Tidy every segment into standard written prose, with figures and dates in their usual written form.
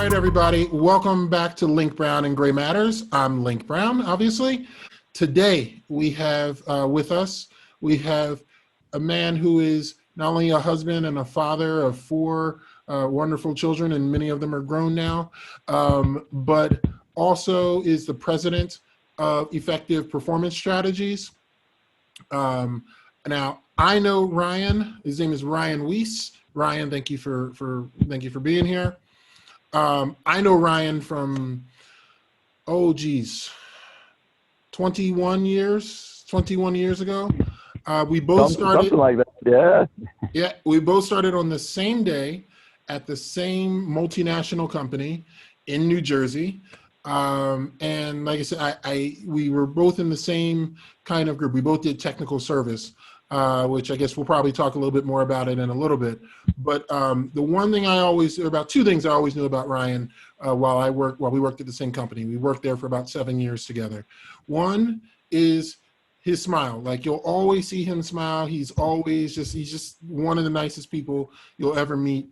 right, everybody. Welcome back to Link Brown and Gray Matters. I'm Link Brown, obviously. Today, we have with us, we have a man who is not only a husband and a father of four wonderful children, and many of them are grown now, but also is the president of Effective Performance Strategies. Now, I know Ryan. His name is Ryan Weiss. Ryan, thank you for being here. I know Ryan from, 21 years ago. We both started something like that. Yeah. Yeah, we both started on the same day at the same multinational company in New Jersey. And like I said, we were both in the same kind of group. We both did technical service, which I guess we'll probably talk a little bit more about it in a little bit. But the one thing about two things I always knew about Ryan while we worked at the same company. We worked there for about 7 years together. One is his smile. Like, you'll always see him smile. He's just one of the nicest people you'll ever meet,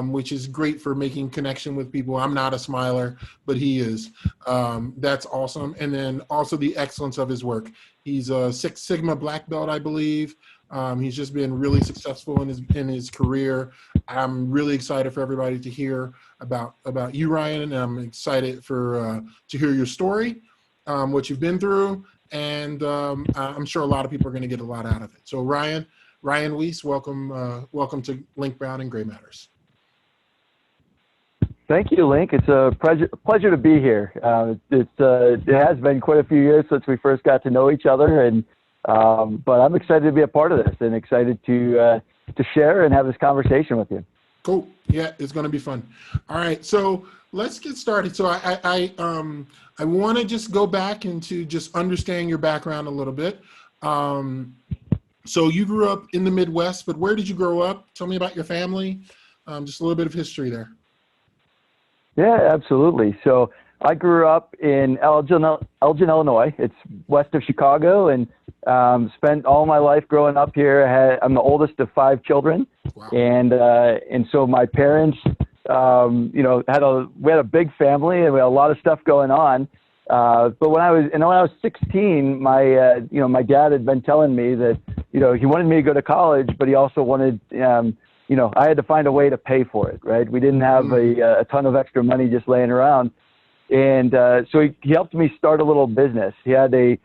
which is great for making connection with people. I'm not a smiler, but he is. That's awesome. And then also the excellence of his work. He's a Six Sigma black belt, I believe. He's just been really successful in his career. I'm really excited for everybody to hear about you, Ryan, and I'm excited to hear your story, what you've been through. And I'm sure a lot of people are going to get a lot out of it. So Ryan Weiss, welcome to Link Brown and Gray Matters. Thank you, Link. It's a pleasure to be here. It has been quite a few years since we first got to know each other, and but I'm excited to be a part of this and excited to share and have this conversation with you. Cool. Yeah, it's going to be fun. All right, so let's get started. So I want to just go back into just understanding your background a little bit. So you grew up in the Midwest, but where did you grow up? Tell me about your family. Just a little bit of history there. Yeah, absolutely. So I grew up in Elgin, Illinois. It's west of Chicago, and spent all my life growing up here. I'm the oldest of 5 children. Wow. And so my parents, we had a big family and we had a lot of stuff going on. But when I was 16, my dad had been telling me that, he wanted me to go to college, but he also wanted, I had to find a way to pay for it, right? We didn't have a ton of extra money just laying around. And so he helped me start a little business. He had a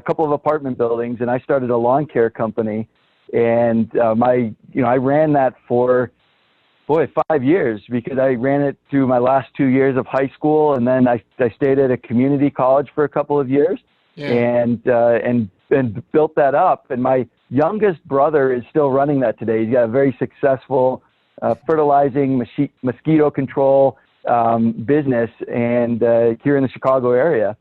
couple of apartment buildings, and I started a lawn care company. And I ran that for 5 years, because I ran it through my last 2 years of high school, and then I stayed at a community college for a couple of years. Yeah. and built that up. And my youngest brother is still running that today. He's got a very successful fertilizing mosquito control business, and here in the Chicago area.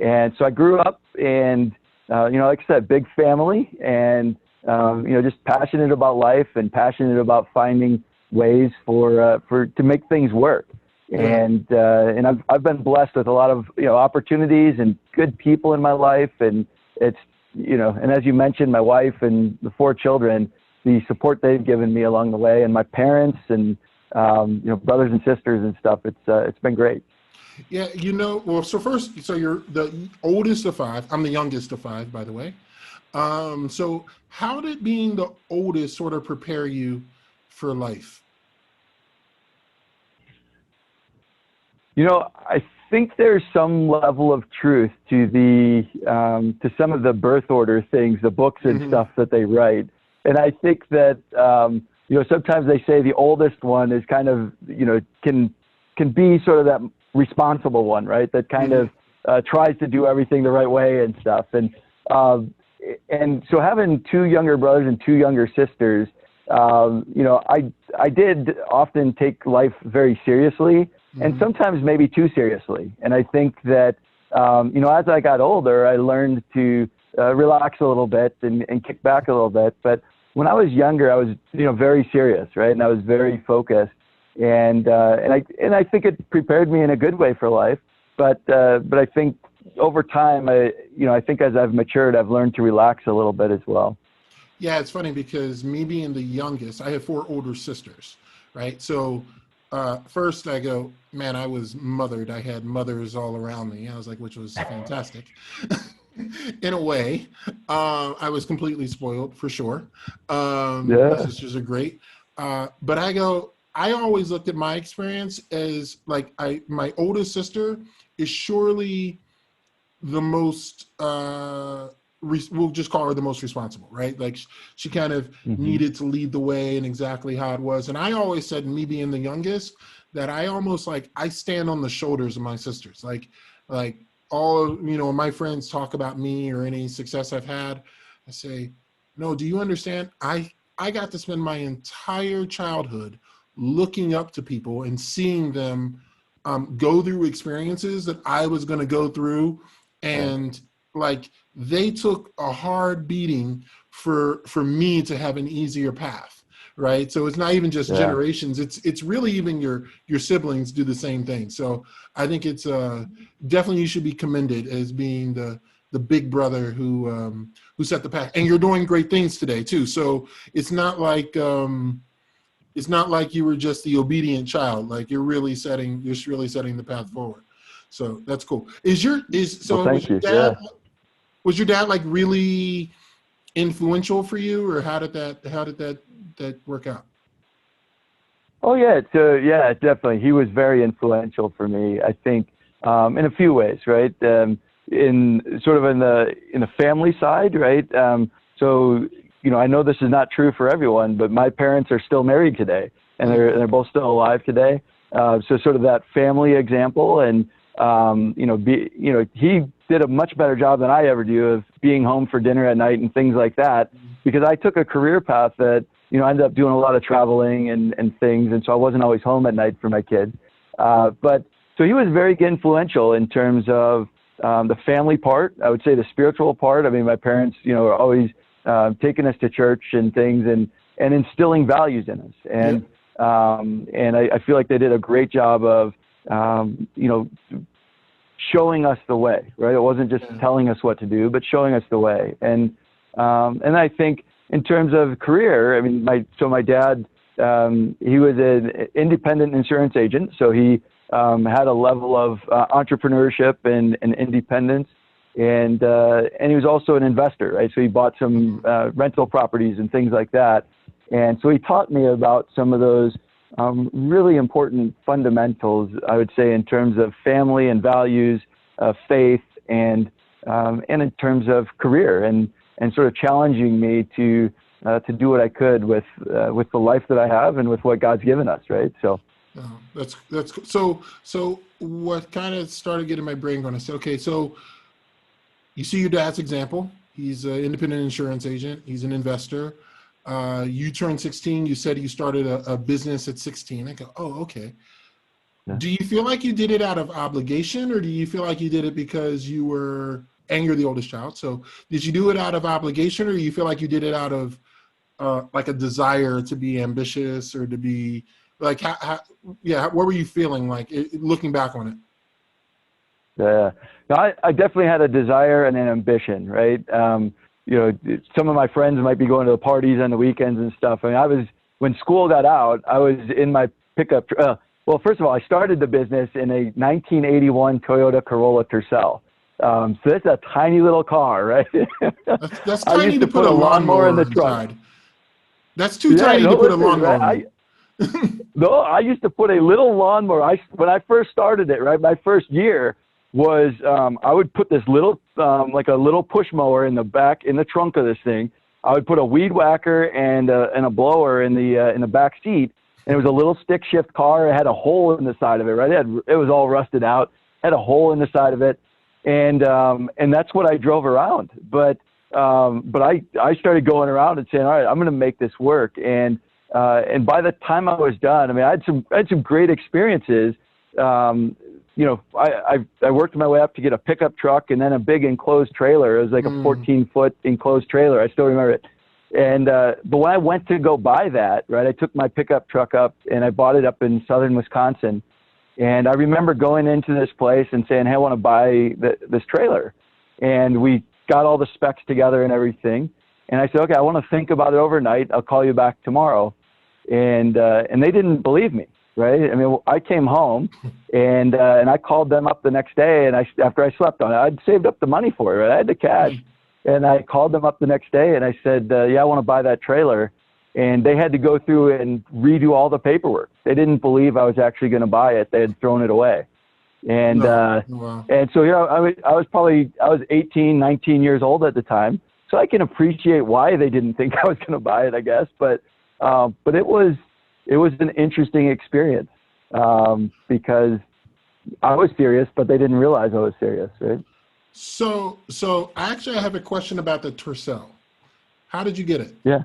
And so I grew up, and like I said, big family, and just passionate about life and passionate about finding ways to make things work. And I've been blessed with a lot of opportunities and good people in my life, and it's and as you mentioned, my wife and the 4 children, the support they've given me along the way, and my parents and brothers and sisters and stuff. It's been great. Yeah, well, so you're the oldest of 5. I'm the youngest of 5, by the way. So how did being the oldest sort of prepare you for life? I think there's some level of truth to to some of the birth order things, the books and stuff that they write. And I think that, sometimes they say the oldest one is kind of, can be sort of that responsible one, right? That kind of tries to do everything the right way and stuff. And so having 2 younger brothers and 2 younger sisters, I did often take life very seriously, and sometimes maybe too seriously. And I think that, as I got older, I learned to relax a little bit and kick back a little bit. But when I was younger, I was, very serious, right? And I was very focused. And I think it prepared me in a good way for life. But I think over time, I think as I've matured, I've learned to relax a little bit as well. Yeah, it's funny because me being the youngest, I have 4 older sisters, right? So First I go, man, I was mothered. I had mothers all around me. I was like, which was fantastic. In a way, I was completely spoiled for sure. My Yeah. sisters are great. But I go, I always looked at my experience as like my oldest sister is surely the most we'll just call her the most responsible, right? Like she kind of Hmm. needed to lead the way and exactly how it was. And I always said, me being the youngest, that I almost like I stand on the shoulders of my sisters. Like all my friends talk about me or any success I've had, I say, no, do you understand? I got to spend my entire childhood looking up to people and seeing them go through experiences that I was going to go through, Yeah. and like they took a hard beating for me to have an easier path, right? So it's not even just Yeah. generations, it's really even your siblings do the same thing. So I think it's definitely, you should be commended as being the big brother who set the path, and you're doing great things today too. So it's not like you were just the obedient child. Like you're really setting the path forward. So that's cool. Well, Was thank your you. dad Yeah. like really influential for you, or how did that work out? Oh yeah, so yeah, definitely. He was very influential for me. I think in a few ways, right? In sort of in the family side, right? So I know this is not true for everyone, but my parents are still married today, and they're both still alive today. So sort of that family example, and he did a much better job than I ever do of being home for dinner at night and things like that, because I took a career path that I ended up doing a lot of traveling and things, and so I wasn't always home at night for my kids. But so he was very influential in terms of the family part. I would say the spiritual part. I mean, my parents, are always taking us to church and things, and instilling values in us. Yep. And I feel like they did a great job of showing us the way. Right? It wasn't just Yeah. telling us what to do, but showing us the way. And I think in terms of career, I mean, my dad, he was an independent insurance agent, so he had a level of entrepreneurship and independence, and he was also an investor, right? So he bought some rental properties and things like that, and so he taught me about some of those really important fundamentals, I would say, in terms of family and values, faith, and in terms of career, and sort of challenging me to do what I could with the life that I have and with what God's given us, right? So Oh, that's cool. So what kind of started getting my brain going? I said, okay, so you see your dad's example. He's an independent insurance agent. He's an investor. You turned 16. You said you started a business at 16. I go, oh, okay. yeah. Do you feel like you did it out of obligation, or do you feel like you did it because and you're the oldest child? So did you do it out of obligation, or do you feel like you did it out of like a desire to be ambitious, or to be like, what were you feeling like looking back on it? Yeah. No, I definitely had a desire and an ambition, right? Some of my friends might be going to the parties on the weekends and stuff. I mean, when school got out, I was in my pickup. Well, first of all, I started the business in a 1981 Toyota Corolla Tercel. So that's a tiny little car, right? That's I tiny used to to put put a a lawnmower in lawnmower the trunk. inside. That's too Yeah, tiny no, to put a listen, lawnmower right? in. No, I used to put a little lawnmower. When I first started it, right, my first year was I would put this little like a little push mower in the trunk of this thing. I would put a weed whacker and a blower in the back seat, and it was a little stick shift car. It had a hole in the side of it, right? It was all rusted out. Had a hole in the side of it, and that's what I drove around. But I started going around and saying, all right, I'm going to make this work. And by the time I was done, I mean, I had some great experiences. I worked my way up to get a pickup truck and then a big enclosed trailer. It was like a 14-foot enclosed trailer. I still remember it. And but when I went to go buy that, right, I took my pickup truck up and I bought it up in southern Wisconsin. And I remember going into this place and saying, hey, I want to buy this trailer. And we got all the specs together and everything. And I said, okay, I want to think about it overnight. I'll call you back tomorrow. And they didn't believe me. right? I mean, I came home and I called them up the next day, and after I slept on it, I'd saved up the money for it, right? I had the cash, and I called them up the next day, and I said, yeah, I want to buy that trailer. And they had to go through and redo all the paperwork. They didn't believe I was actually going to buy it. They had thrown it away. And, Wow. and so, I was 18, 19 years old at the time. So I can appreciate why they didn't think I was going to buy it, I guess. But it was an interesting experience, because I was serious, but they didn't realize I was serious. Right. So actually I have a question about the Tercel. How did you get it? Yeah.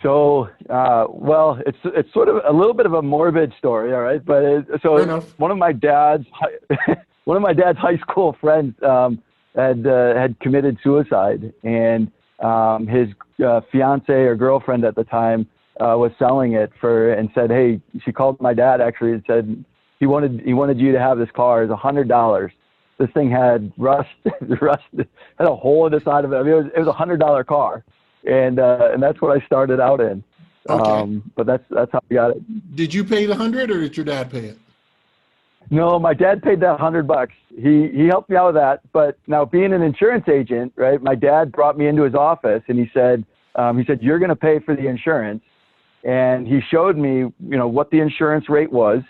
So, well, it's sort of a little bit of a morbid story, all right. But one of my dad's high school friends had committed suicide, and his fiance or girlfriend at the time was selling it and said, hey, she called my dad actually and said he wanted you to have this car. It's $100. This thing had rust, had a hole in the side of it. I mean, it was $100 car. And that's what I started out in. Okay. But that's how I got it. Did you pay the 100 or did your dad pay it? No, my dad paid that $100. He helped me out with that. But now being an insurance agent, right? My dad brought me into his office and he said, you're going to pay for the insurance. And he showed me, what the insurance rate was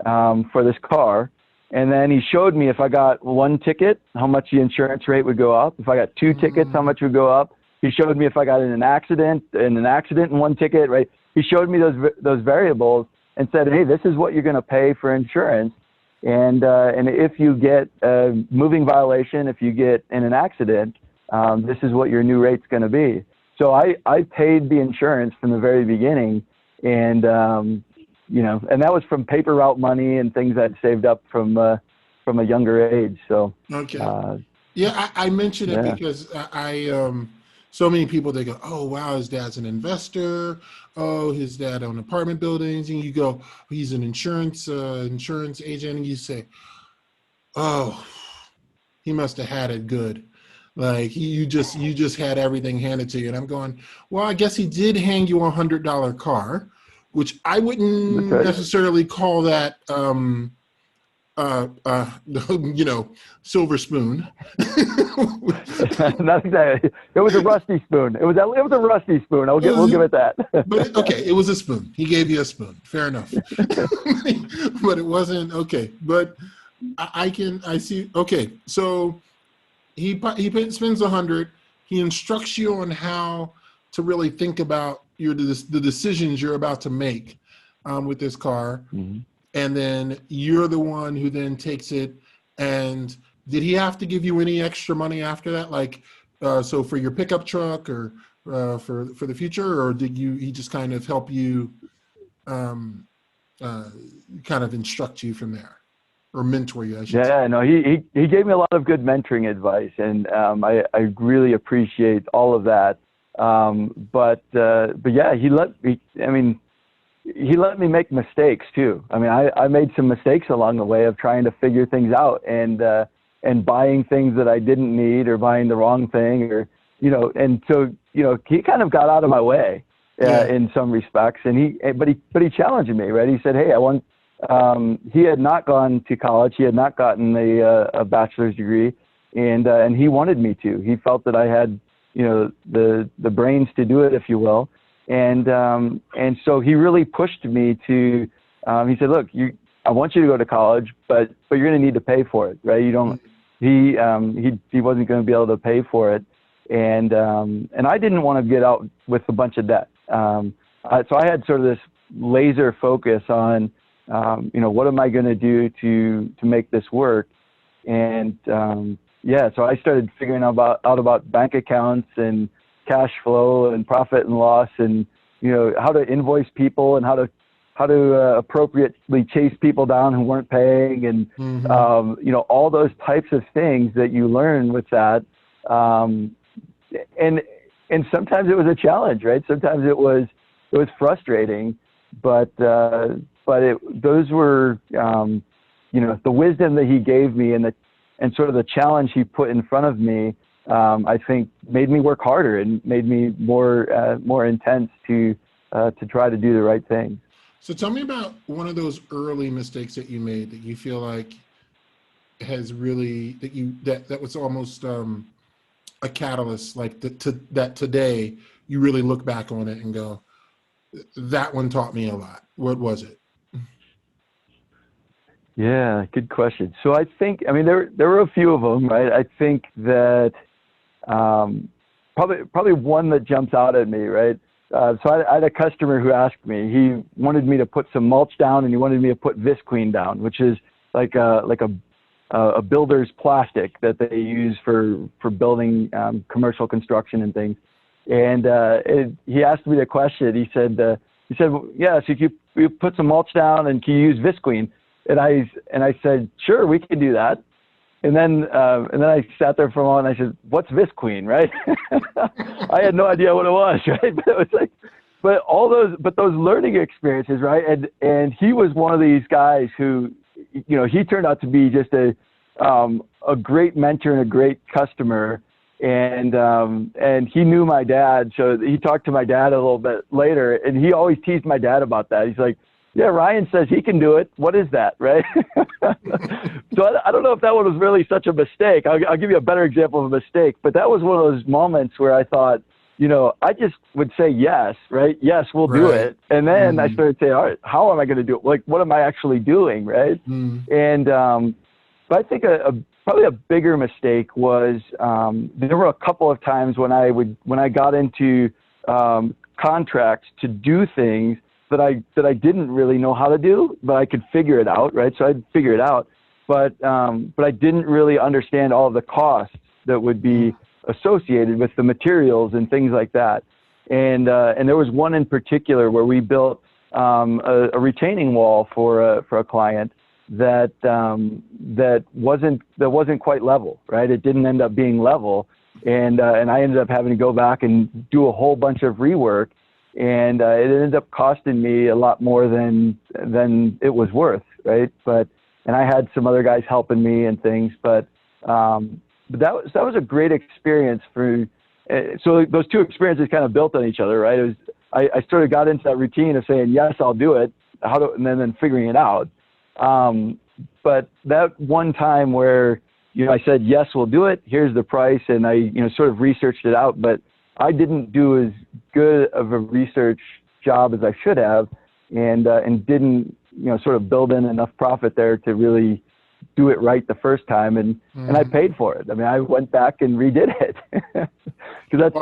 for this car. And then he showed me if I got one ticket, how much the insurance rate would go up. If I got two tickets, how much would go up. He showed me if I got in an accident and one ticket, right? He showed me those variables and said, hey, this is what you're going to pay for insurance. And if you get a moving violation, if you get in an accident, this is what your new rate's going to be. So I paid the insurance from the very beginning. And, and that was from paper route money and things I'd saved up from a younger age. So, okay. I mentioned it because so many people, they go, oh, wow, his dad's an investor. Oh, his dad owned apartment buildings. And you go, he's an insurance agent. And you say, oh, he must have had it good. Like you just had everything handed to you. And I'm going, well, I guess he did hang you a $100 car, which I wouldn't necessarily call that, silver spoon. Not exactly. It was a rusty spoon. It was a rusty spoon. We'll give it that. But it was a spoon. He gave you a spoon. Fair enough. But it wasn't okay. But I see. Okay, so he spends 100. He instructs you on how to really think about the decisions you're about to make with this car. Mm-hmm. And then you're the one who then takes it. And did he have to give you any extra money after that? Like, so for your pickup truck or for the future, or did he just kind of help you, kind of instruct you from there, or mentor you? I should say. Yeah, no, he gave me a lot of good mentoring advice, and I really appreciate all of that. But yeah, he let me make mistakes too. I mean, I made some mistakes along the way of trying to figure things out and buying things that I didn't need or buying the wrong thing and so, he kind of got out of my way in some respects. And but he challenged me, right? He said, hey, he had not gone to college. He had not gotten a bachelor's degree and he wanted me to. He felt that I had, the brains to do it, if you will. And so he really pushed me to, he said, look, I want you to go to college, but you're going to need to pay for it, right? He wasn't going to be able to pay for it. And I didn't want to get out with a bunch of debt. So I had sort of this laser focus on, what am I going to do to make this work? And, so I started figuring out about bank accounts and cash flow and profit and loss and, how to invoice people and how to appropriately chase people down who weren't paying and, all those types of things that you learn with that. And sometimes it was a challenge, right? Sometimes it was frustrating, but those were, the wisdom that he gave me and sort of the challenge he put in front of me, I think made me work harder and made me more intense to try to do the right thing. So tell me about one of those early mistakes that you made that you feel like has really that was almost a catalyst, like that today you really look back on it and go, that one taught me a lot. What was it? Yeah, good question. So I think, I mean, there were a few of them, right? I think that probably one that jumps out at me, right? So I had a customer who asked me, he wanted me to put some mulch down and he wanted me to put visqueen down, which is like a builder's plastic that they use for building commercial construction and things. And he asked me the question. He said, yeah, so you put some mulch down and can you use visqueen? And I said, sure, we can do that. And then I sat there for a moment and I said, what's visqueen, right? I had no idea what it was, right? But it was like, but those learning experiences, right? And he was one of these guys who, you know, he turned out to be just a great mentor and a great customer. And he knew my dad. So he talked to my dad a little bit later and he always teased my dad about that. He's like, yeah, Ryan says he can do it. What is that, right? So I don't know if that one was really such a mistake. I'll give you a better example of a mistake, but that was one of those moments where I thought, you know, I just would say yes, right? Yes, we'll do it. And then I started saying, all right, how am I going to do it? Like, what am I actually doing, right? And but I think probably a bigger mistake was there were a couple of times when I got into contracts to do things that I didn't really know how to do, but I could figure it out, right? So I'd figure it out, but I didn't really understand all of the costs that would be associated with the materials and things like that. And there was one in particular where we built a retaining wall for a client that wasn't quite level, right? It didn't end up being level, and I ended up having to go back and do a whole bunch of rework. And it ended up costing me a lot more than it was worth, right? And I had some other guys helping me and things, but that was a great experience for. So those two experiences kind of built on each other, right? I sort of got into that routine of saying yes, I'll do it, and then figuring it out. But that one time where I said yes, we'll do it. Here's the price, and I sort of researched it out, but I didn't do as good of a research job as I should have, and didn't sort of build in enough profit there to really do it right the first time, and I paid for it. I mean, I went back and redid it because that's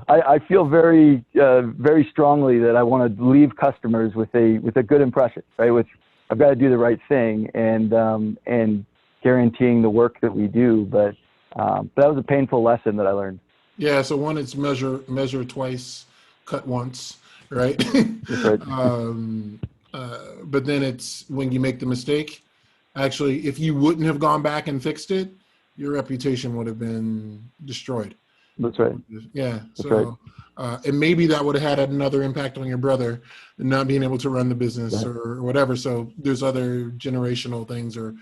I feel very very strongly that I want to leave customers with a good impression, right? I've got to do the right thing and guaranteeing the work that we do, but that was a painful lesson that I learned. Yeah, so one, it's measure twice, cut once, right? That's right. But then it's when you make the mistake, actually, if you wouldn't have gone back and fixed it, your reputation would have been destroyed. That's right. Yeah. That's So, and maybe that would have had another impact on your brother not being able to run the business or whatever. So there's other generational things or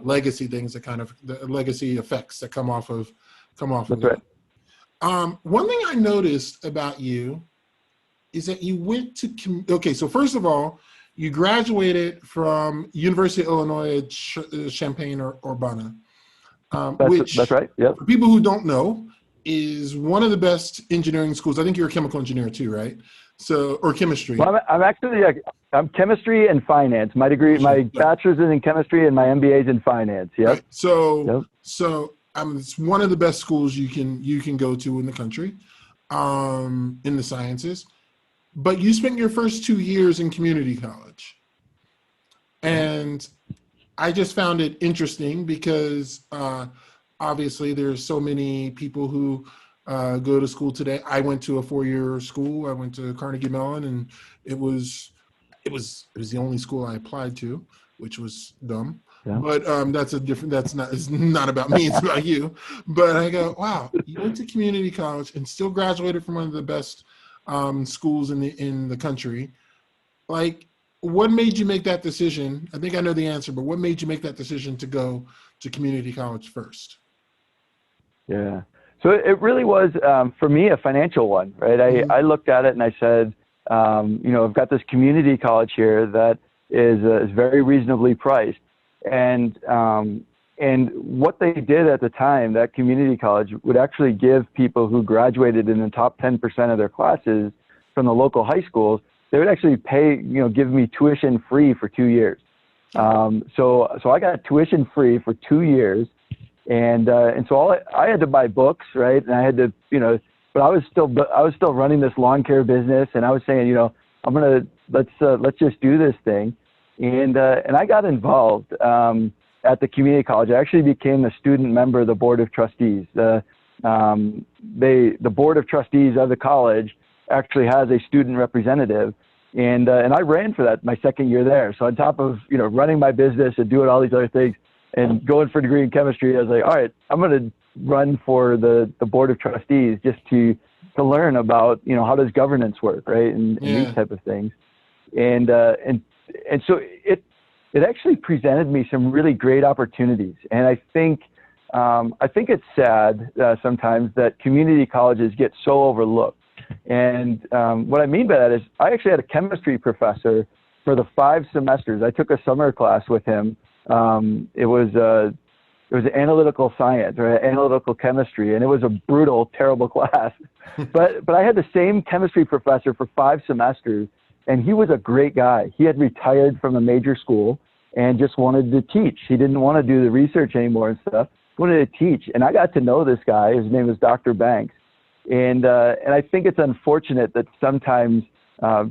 legacy things that the legacy effects that come off of That's that. right. One thing I noticed about you is that you went to, so first of all, you graduated from University of Illinois at Champaign-Urbana, which, that's right. Yep. For people who don't know, is one of the best engineering schools. I think you're a chemical engineer too, right? So, or chemistry. Well, I'm chemistry and finance. My degree, my bachelor's is in chemistry and my MBA is in finance. Yep. Right. So it's one of the best schools you can go to in the country, in the sciences. But you spent your first 2 years in community college. And I just found it interesting because obviously there's so many people who go to school today. I went to a 4-year school. I went to Carnegie Mellon, and it was the only school I applied to, which was dumb. Yeah. But it's not about me, it's about you. But I go, wow, you went to community college and still graduated from one of the best schools in the country. Like, what made you make that decision? I think I know the answer, but what made you make that decision to go to community college first? Yeah. So it really was, for me, a financial one, right? I looked at it and I said, I've got this community college here that is very reasonably priced. And what they did at the time, that community college would actually give people who graduated in the top 10% of their classes from the local high schools, they would actually give me tuition free for 2 years. So I got tuition free for 2 years. And so I had to buy books, right? And I had to, but I was still running this lawn care business, and I was saying, let's just do this thing. And I got involved at the community college. I actually became a student member of the board of trustees. The board of trustees of the college actually has a student representative, and I ran for that my second year there. So on top of running my business and doing all these other things and going for a degree in chemistry, I was like, all right, I'm going to run for the board of trustees just to learn about how does governance work, right, and these type of things. And so it actually presented me some really great opportunities. And I think it's sad sometimes that community colleges get so overlooked. And what I mean by that is I actually had a chemistry professor for the 5 semesters. I took a summer class with him. It was analytical science or analytical chemistry, and it was a brutal, terrible class. But I had the same chemistry professor for 5 semesters, and he was a great guy. He had retired from a major school and just wanted to teach. He didn't want to do the research anymore and stuff. He wanted to teach, and I got to know this guy. His name was Dr. Banks, and I think it's unfortunate that sometimes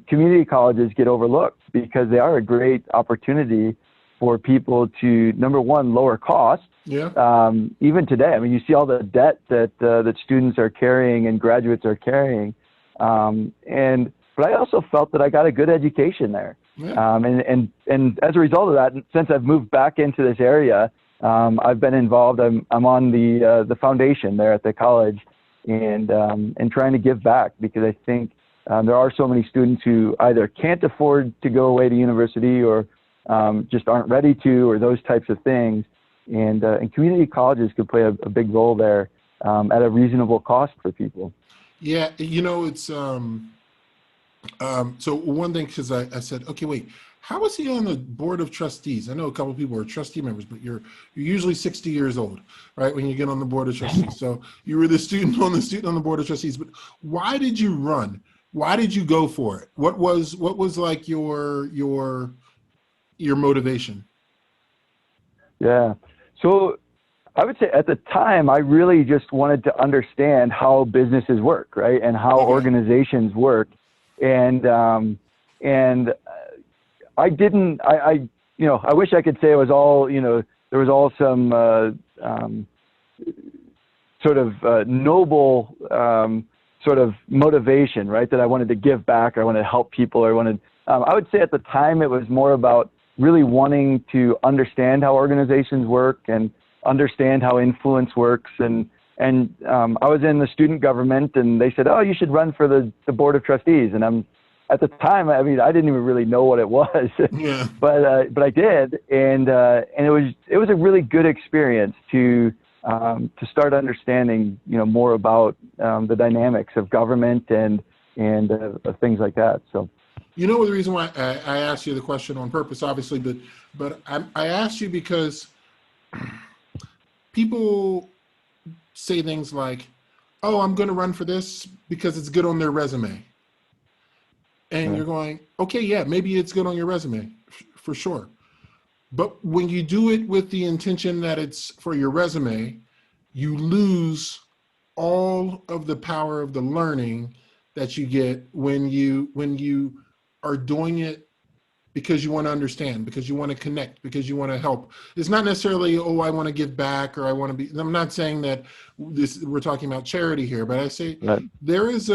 community colleges get overlooked because they are a great opportunity for people to, number one, lower costs. Yeah. Even today, I mean, you see all the debt that students are carrying and graduates are carrying, but I also felt that I got a good education there. Yeah. And as a result of that, since I've moved back into this area, I've been involved. I'm on the foundation there at the college, and trying to give back, because I think there are so many students who either can't afford to go away to university or just aren't ready to, or those types of things. And community colleges could play a big role there at a reasonable cost for people. Yeah, it's so one thing, because I said, okay, wait, how is he on the board of trustees? I know a couple of people are trustee members, but you're usually 60 years old, right, when you get on the board of trustees. So you were the student on the board of trustees. But why did you run? Why did you go for it? What was like your motivation? Yeah. So I would say at the time, I really just wanted to understand how businesses work, right, and how organizations work. And I didn't, I wish I could say it was all, there was all some sort of noble sort of motivation, right, that I wanted to give back, or I wanted to help people, or I would say at the time it was more about really wanting to understand how organizations work and understand how influence works. And I was in the student government, and they said, oh, you should run for the board of trustees. And at the time, I mean, I didn't even really know what it was, yeah. but I did. And it was a really good experience to start understanding, more about the dynamics of government and things like that. So. The reason why I asked you the question on purpose, obviously, but I asked you because people say things like, oh, I'm going to run for this because it's good on their resume. And you're going, okay, yeah, maybe it's good on your resume, for sure. But when you do it with the intention that it's for your resume, you lose all of the power of the learning that you get when you are doing it because you want to understand, because you want to connect, because you want to help. It's not necessarily, oh, I want to give back, or I want to be, I'm not saying that we're talking about charity here, but I say there is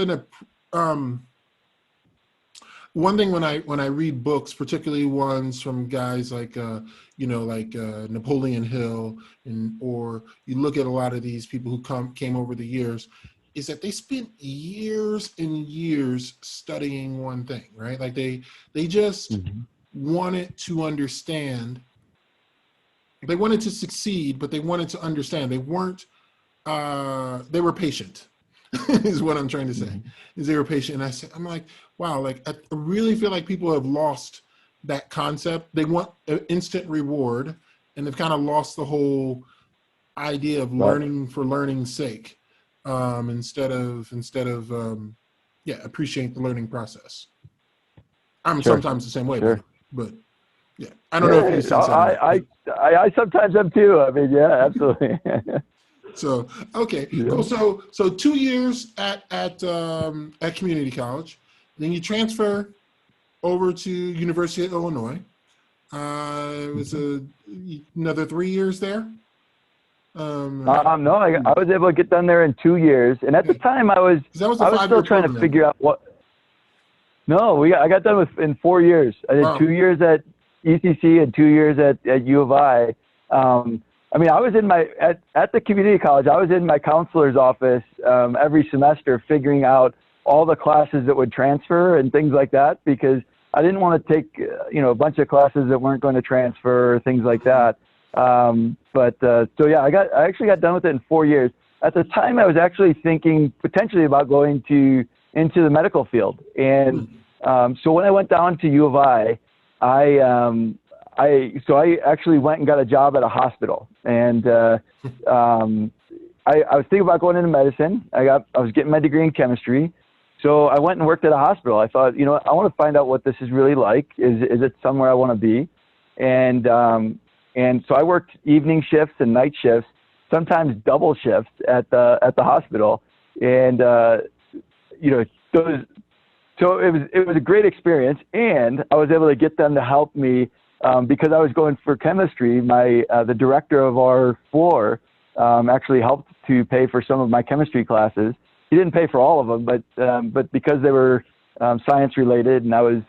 one thing when I read books, particularly ones from guys like Napoleon Hill, or you look at a lot of these people who came over the years, is that they spent years and years studying one thing, right? Like they just wanted to understand. They wanted to succeed, but they wanted to understand. They weren't. They were patient. Is what I'm trying to say. Is they were patient, and I'm like, wow, like I really feel like people have lost that concept. They want an instant reward, and they've kind of lost the whole idea of Right. learning for learning's sake, instead of yeah, appreciate the learning process. I'm Sure. sometimes the same way, Sure. but yeah, I don't know if Yeah, you sense that or not. But I sometimes am too. I mean, yeah, absolutely. so okay, cool. Yeah. So 2 years at community college, then you transfer over to University of Illinois. It was another 3 years there. No, I was able to get done there in 2 years, and at the Yeah, time 'cause that was a I was still 5 year trying to program. figure out what. No, I got done in 4 years. I did Wow. 2 years at ECC and 2 years at U of I. I mean, I was at the community college. I was in my counselor's office every semester, figuring out all the classes that would transfer and things like that, because I didn't want to take a bunch of classes that weren't going to transfer or things like that. So yeah, I actually got done with it in 4 years. At the time, I was actually thinking potentially about going into the medical field. And so when I went down to U of I actually went and got a job at a hospital. And I was thinking about going into medicine. I was getting my degree in chemistry. So I went and worked at a hospital. I thought, I want to find out what this is really like. Is it somewhere I want to be? And so I worked evening shifts and night shifts, sometimes double shifts at the hospital. And so it was a great experience, and I was able to get them to help me because I was going for chemistry. The director of our floor actually helped to pay for some of my chemistry classes. He didn't pay for all of them, but because they were science related, and I was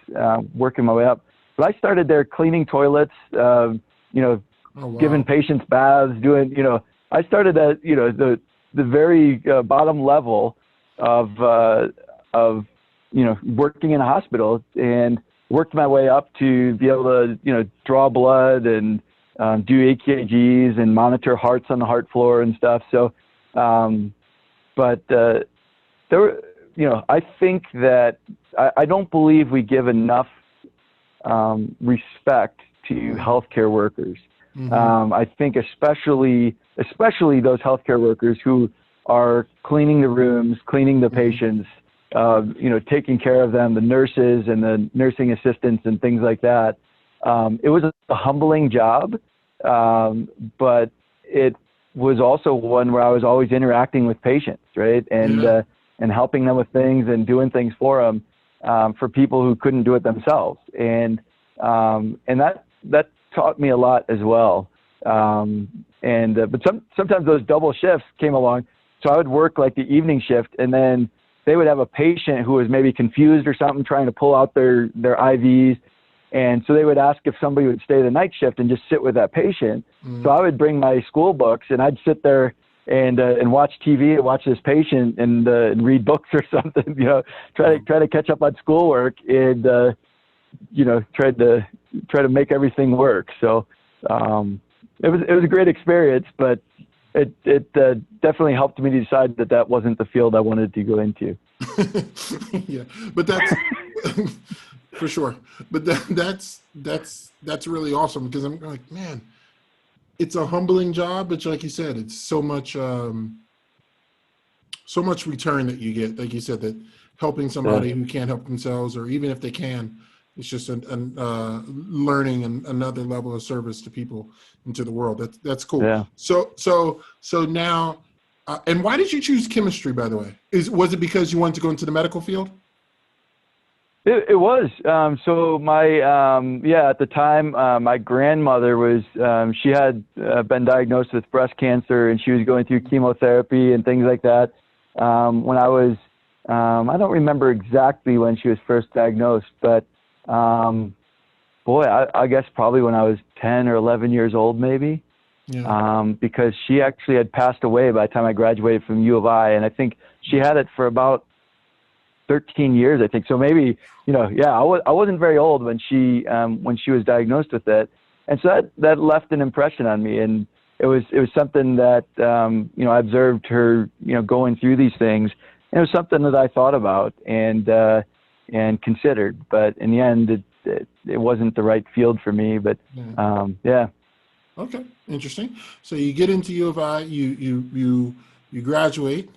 working my way up. But I started there cleaning toilets, Oh, wow. giving patients baths, doing. I started at the very bottom level of working in a hospital, and worked my way up to be able to draw blood and do EKGs and monitor hearts on the heart floor and stuff. So, there were, I think that I don't believe we give enough respect to healthcare workers. Mm-hmm. I think especially those healthcare workers who are cleaning the rooms, cleaning the patients, taking care of them, the nurses and the nursing assistants and things like that. It was a humbling job, but it was also one where I was always interacting with patients, right? And helping them with things and doing things for them, for people who couldn't do it themselves. And that taught me a lot as well. But sometimes those double shifts came along. So I would work like the evening shift, and then they would have a patient who was maybe confused or something, trying to pull out their IVs. And so they would ask if somebody would stay the night shift and just sit with that patient. So I would bring my school books, and I'd sit there and watch TV and watch this patient and read books or something, try to catch up on schoolwork and, try to make everything work. So, it was a great experience, but it definitely helped me decide that wasn't the field I wanted to go into. Yeah, but that's for sure. But that's really awesome, because I'm like, man, it's a humbling job, but like you said, it's so much return that you get. Like you said, that helping somebody who can't help themselves, or even if they can, it's just learning another level of service to people into the world. That's cool. Yeah. So now, and why did you choose chemistry, by the way? Was it because you wanted to go into the medical field? It was. So at the time, my grandmother she had been diagnosed with breast cancer, and she was going through chemotherapy and things like that. When I was, I don't remember exactly when she was first diagnosed, but I guess probably when I was 10 or 11 years old, maybe. Yeah. Because she actually had passed away by the time I graduated from U of I, and I think she had it for about 13 years, I think. So maybe, I wasn't very old when she was diagnosed with it. And so that left an impression on me. And it was something that, I observed her, going through these things. And it was something that I thought about. And and considered. But in the end, it wasn't the right field for me. But yeah. Okay, interesting. So you get into U of I, you graduate.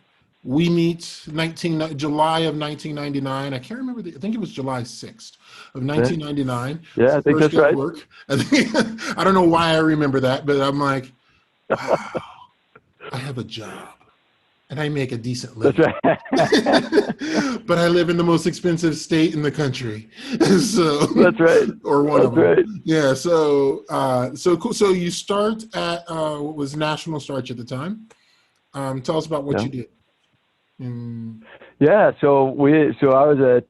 We meet July of 1999. I can't remember. I think it was July 6th of 1999. Yeah, I think first that's day of right. work. I don't know why I remember that, but I'm like, wow, I have a job and I make a decent living. That's right. But I live in the most expensive state in the country. So That's right. or one That's of them. right. Yeah. So cool. So you start at what was National Starch at the time. Tell us about what you did. Yeah. So I was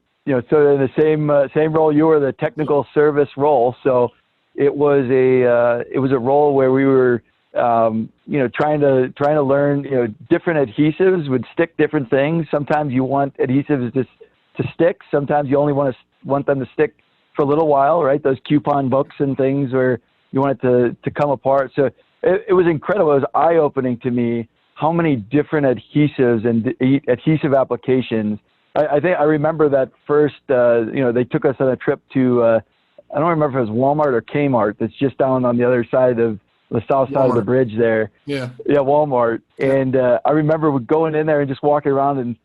so in the same role you were, the technical service role. So it was a role where we were trying to learn, different adhesives would stick different things. Sometimes you want adhesives to stick. Sometimes you only want them to stick for a little while, right? Those coupon books and things where you want it to come apart. So it was incredible. It was eye-opening to me how many different adhesives and adhesive applications. I think I remember that first, they took us on a trip to, I don't remember if it was Walmart or Kmart. That's just down on the other side of the south side of the bridge there. Yeah, Walmart. Yeah. And I remember going in there and just walking around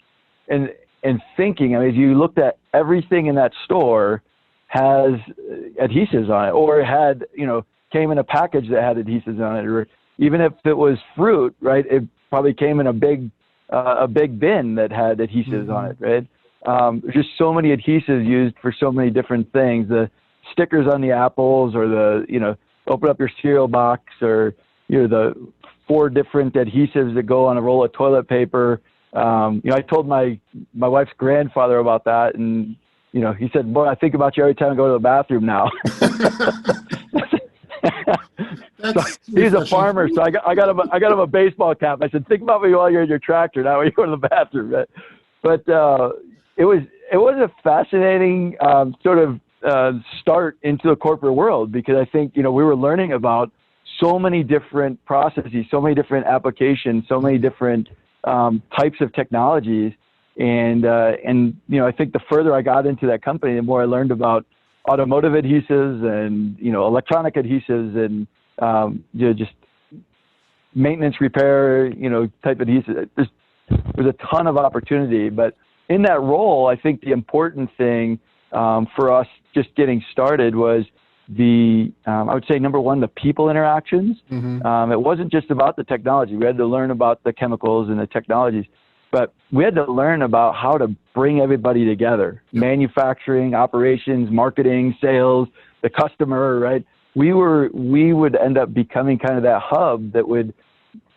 and thinking, as you looked at everything in that store has adhesives on it, or it had, came in a package that had adhesives on it, or even if it was fruit, right, it probably came in a big bin that had adhesives on it, right? There's just so many adhesives used for so many different things. The stickers on the apples, or open up your cereal box, or the 4 different adhesives that go on a roll of toilet paper. I told my wife's grandfather about that, and he said, "Boy, I think about you every time I go to the bathroom now." So he's a farmer, so I got him a baseball cap. I said, "Think about me while you're in your tractor, not when you go to the bathroom." Right? But it was a fascinating sort of start into the corporate world, because I think we were learning about so many different processes, so many different applications, so many different types of technologies, and I think the further I got into that company, the more I learned about automotive adhesives and electronic adhesives and just maintenance repair type adhesives. There's a ton of opportunity, but in that role, I think the important thing for us just getting started was I would say, number one, the people interactions. It wasn't just about the technology. We had to learn about the chemicals and the technologies, but we had to learn about how to bring everybody together. Manufacturing, operations, marketing, sales, the customer, right? We would end up becoming kind of that hub that would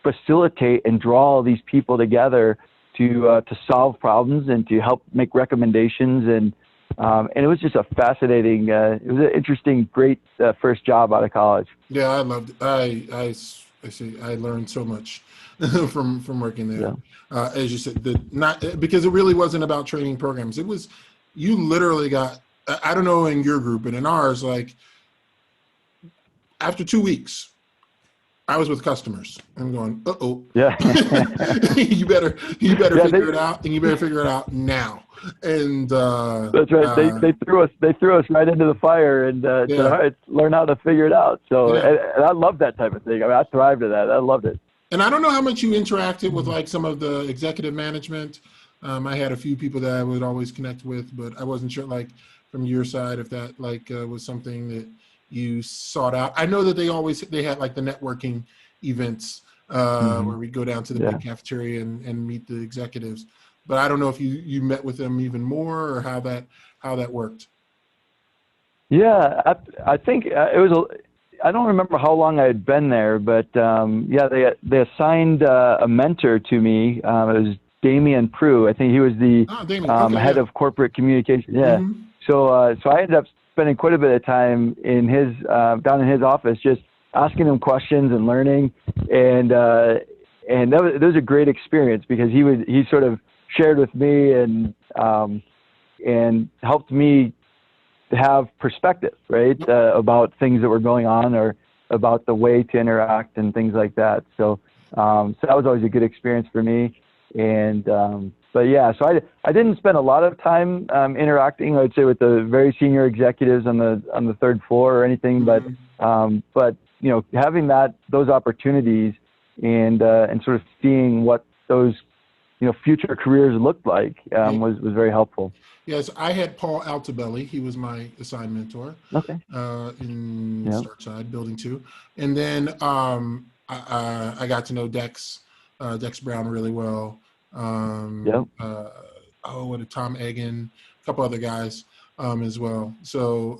facilitate and draw all these people together to solve problems and to help make recommendations. And it was just a fascinating, it was an interesting, great first job out of college. Yeah, I loved it. I learned so much from working there. As you said, because it really wasn't about training programs. It was, you literally got, I don't know in your group, but in ours, like after 2 weeks, I was with customers. I'm going, yeah. you better figure it out, and you better figure it out now. And that's right. They threw us right into the fire and said, all right, learn how to figure it out. So and I love that type of thing. I mean, I thrived to that. I loved it. And I don't know how much you interacted with like some of the executive management. I had a few people that I would always connect with, but I wasn't sure, like from your side, if that was something that you sought out. I know that they had like the networking events where we go down to the big cafeteria and meet the executives. But I don't know if you met with them even more, or how that worked. Yeah, I think it was. I don't remember how long I had been there, but they assigned a mentor to me. It was Damian Prue. I think he was the head of corporate communication. Yeah. So I ended up spending quite a bit of time in his down in his office, just asking him questions and learning, and that was a great experience, because he sort of shared with me and helped me have perspective, right, about things that were going on, or about the way to interact and things like that. So that was always a good experience for me. And but yeah, so I didn't spend a lot of time interacting, I'd say, with the very senior executives on the third floor or anything, but you know, having those opportunities and sort of seeing what those, you know, future careers looked like was very helpful. Yes, I had Paul Altabelli. He was my assigned mentor Okay. in Yeah. Startside Building 2. And then I got to know Dex Brown really well. Yep. Tom Egan, a couple other guys as well. So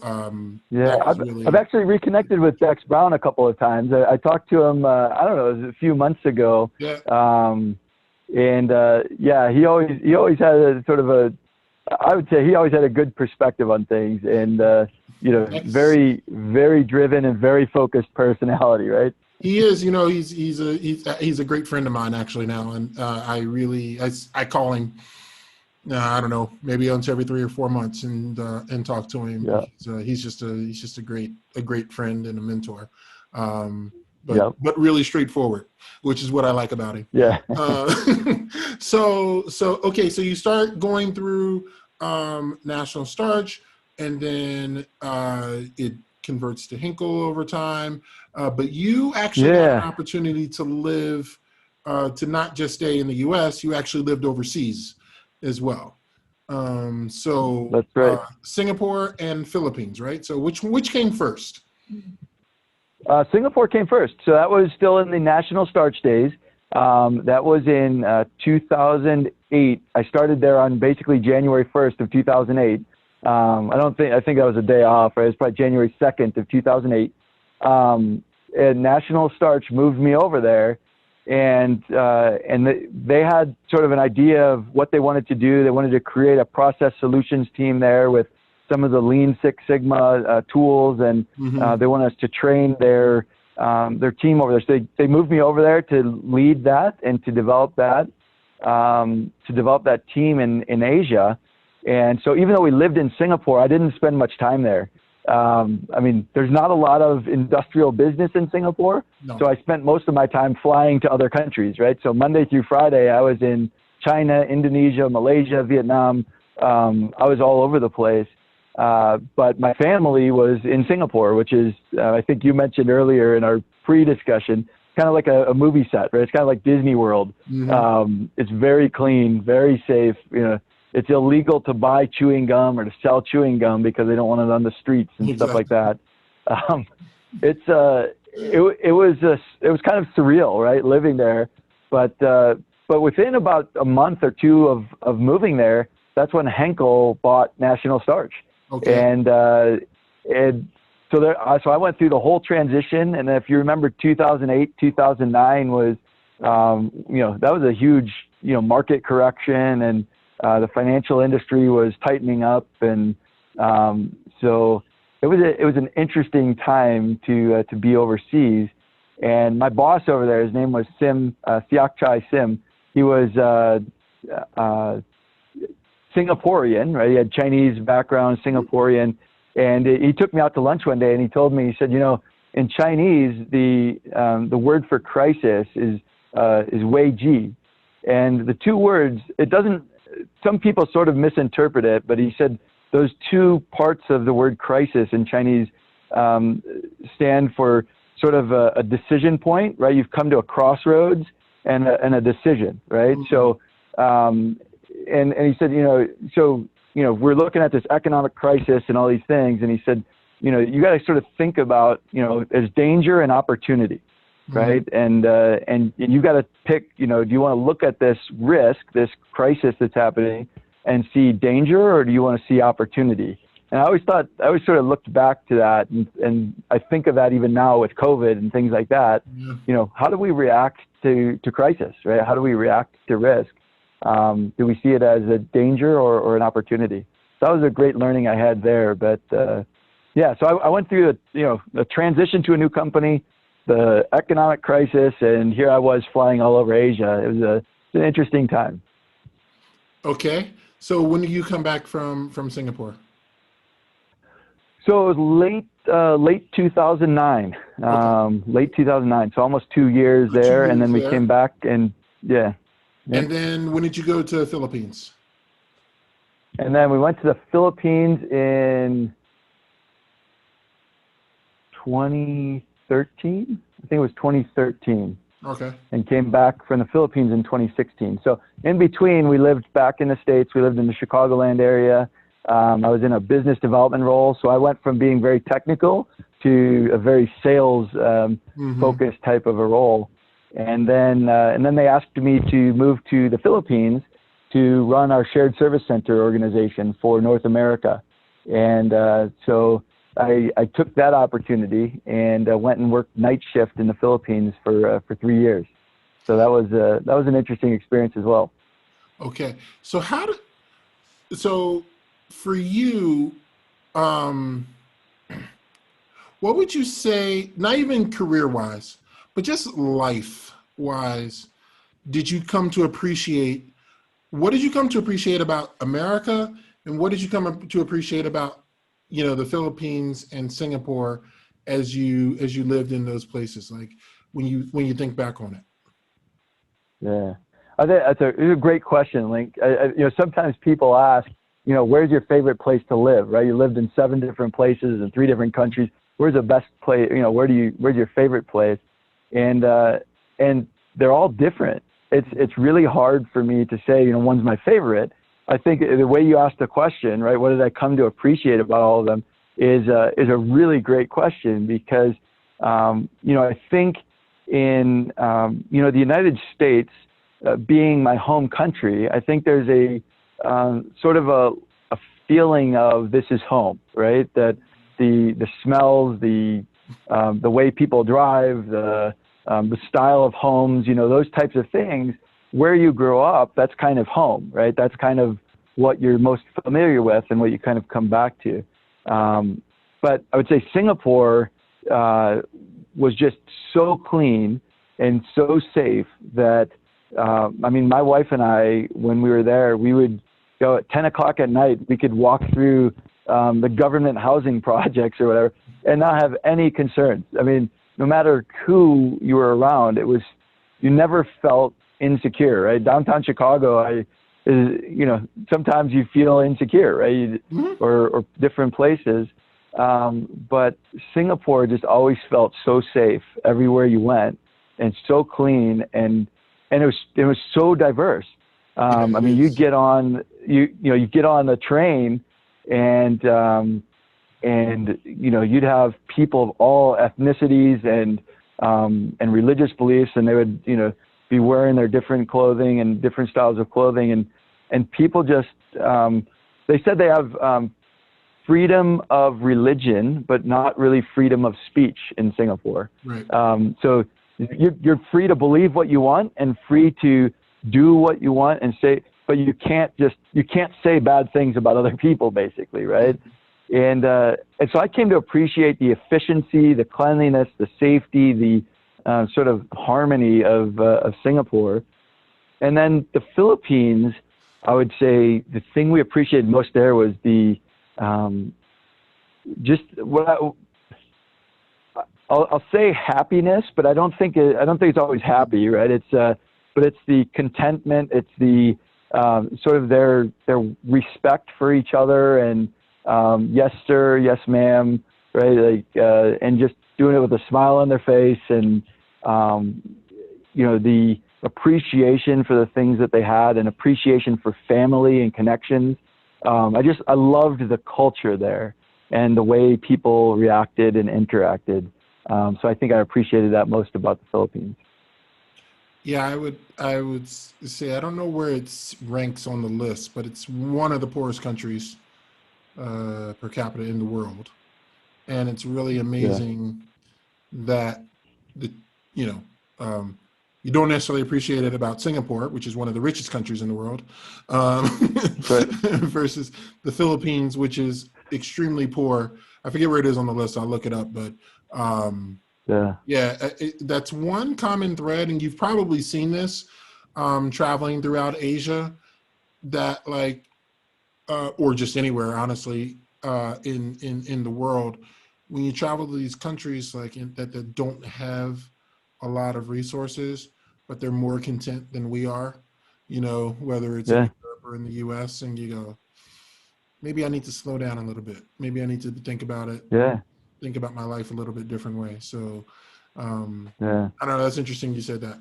Yeah, that was really... I've actually reconnected with Dex Brown a couple of times. I talked to him, I don't know, it was a few months ago. Yeah. Yeah, he always had a sort of I would say he always had a good perspective on things, and you know, very, very driven and very focused personality, right? He is, you know, he's a great friend of mine actually now, and I call him, I don't know, maybe once every 3 or 4 months, and talk to him. Yeah. He's just a great friend and a mentor, but really straightforward, which is what I like about him. Yeah. So okay, so you start going through National Starch, and then it converts to Hinkle over time. But you actually had an opportunity to live, to not just stay in the U.S., you actually lived overseas as well. So that's right. Singapore and Philippines, right? So which came first? Singapore came first. So that was still in the National Starch days. That was in 2008. I started there on basically January 1st of 2008. I think that was a day off, right? It was probably January 2nd of 2008. And National Starch moved me over there, and they had sort of an idea of what they wanted to do. They wanted to create a process solutions team there with some of the Lean Six Sigma tools, and they wanted us to train their team over there. So they moved me over there to lead that and to develop that team in Asia. And so even though we lived in Singapore, I didn't spend much time there. I mean, there's not a lot of industrial business in Singapore. No. So I spent most of my time flying to other countries, right? So Monday through Friday, I was in China, Indonesia, Malaysia, Vietnam. I was all over the place. But my family was in Singapore, which is, I think you mentioned earlier in our pre-discussion, kind of like a movie set, right? It's kind of like Disney World. It's very clean, very safe. You know, it's illegal to buy chewing gum or to sell chewing gum because they don't want it on the streets and stuff like that. It was kind of surreal, right? Living there, but within about a month or two of moving there, that's when Henkel bought National Starch. Okay. And so I went through the whole transition. And if you remember, 2008, 2009 was, you know, that was a huge, you know, market correction, and the financial industry was tightening up. And so it was an interesting time to be overseas. And my boss over there, his name was Siak Chai Sim. He was Singaporean, right? He had Chinese background, Singaporean, and he took me out to lunch one day, and he told me, he said, you know, in Chinese, the word for crisis is Wei Ji, and the two words, some people sort of misinterpret it, but he said those two parts of the word crisis in Chinese stand for sort of a decision point, right? You've come to a crossroads and a decision, right? So, and he said, we're looking at this economic crisis and all these things. And he said, you know, you got to sort of think about, you know, there's danger and opportunity, right? And you got to pick, you know, do you want to look at this risk, this crisis that's happening, and see danger, or do you want to see opportunity? And I always sort of looked back to that, and I think of that even now with COVID and things like that. You know, how do we react to crisis, right? How do we react to risk? Do we see it as a danger or an opportunity? So that was a great learning I had there. But yeah, so I went through the transition to a new company, the economic crisis, and here I was flying all over Asia. It was an interesting time. Okay. So when did you come back from Singapore? So it was late 2009, late 2009. So almost 2 years there, and then we came back, and yeah. Yeah. And then when did you go to the Philippines? And then we went to the Philippines in 2013. I think it was 2013. Okay. And came back from the Philippines in 2016. So in between, we lived back in the States. We lived in the Chicagoland area. I was in a business development role. So I went from being very technical to a very sales focused type of a role. And then they asked me to move to the Philippines to run our shared service center organization for North America. And so I took that opportunity and went and worked night shift in the Philippines for 3 years. So that was an interesting experience as well. Okay. So so for you, what would you say, not even career-wise, but just life-wise, what did you come to appreciate about America, and what did you come to appreciate about, the Philippines and Singapore as you lived in those places, like when you think back on it? Yeah, I think it's a great question, Link. Sometimes people ask, where's your favorite place to live, right? You lived in 7 different places in 3 different countries. Where's the best place? Where's your favorite place? And they're all different. It's really hard for me to say, one's my favorite. I think the way you asked the question, right? What did I come to appreciate about all of them is a really great question because, I think in, the United States being my home country, I think there's a sort of a feeling of this is home, right? That the smells, the way people drive, the style of homes, those types of things, where you grow up, that's kind of home, right? That's kind of what you're most familiar with and what you kind of come back to. But I would say Singapore was just so clean and so safe that, my wife and I, when we were there, we would go at 10 o'clock at night, we could walk through the government housing projects or whatever and not have any concerns. No matter who you were around, you never felt insecure, right? Downtown Chicago, sometimes you feel insecure, right? Or different places. But Singapore just always felt so safe everywhere you went and so clean and it was so diverse. You get on the train and you'd have people of all ethnicities and religious beliefs, and they would, be wearing their different clothing and different styles of clothing. And people just, they said they have freedom of religion, but not really freedom of speech in Singapore. Right. So you're free to believe what you want and free to do what you want and say, but you can't say bad things about other people, basically, right? And so I came to appreciate the efficiency, the cleanliness, the safety, the sort of harmony of Singapore. And then the Philippines, I would say the thing we appreciated most there was the I'll say happiness, but I don't think it's always happy, right? But it's the contentment, it's the sort of their respect for each other and yes sir, yes ma'am, right? And just doing it with a smile on their face and the appreciation for the things that they had and appreciation for family and connections. I loved the culture there and the way people reacted and interacted. So I think I appreciated that most about the Philippines. Yeah, I would say, I don't know where it ranks on the list, but it's one of the poorest countries per capita in the world. And it's really amazing that you don't necessarily appreciate it about Singapore, which is one of the richest countries in the world, versus the Philippines, which is extremely poor. I forget where it is on the list. I'll look it up, but that's one common thread, and you've probably seen this traveling throughout Asia, that or just anywhere, honestly, in the world, when you travel to these countries that don't have a lot of resources, but they're more content than we are. whether it's in Europe or in the US, and you go, maybe I need to slow down a little bit. Maybe I need to think about it. Yeah. Think about my life a little bit different way. So, I don't know. That's interesting. You said that.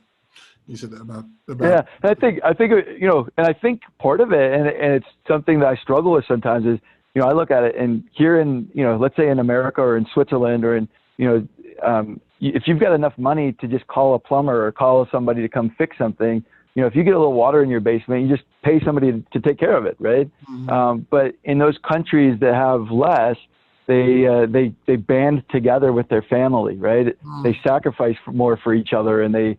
You said that about. Yeah. And I think, and I think part of it, and it's something that I struggle with sometimes is, I look at it, and here in, let's say in America or in Switzerland or in, if you've got enough money to just call a plumber or call somebody to come fix something, if you get a little water in your basement, you just pay somebody to take care of it, right? Mm-hmm. But in those countries that have less, they band together with their family, right? Mm-hmm. They sacrifice more for each other, and they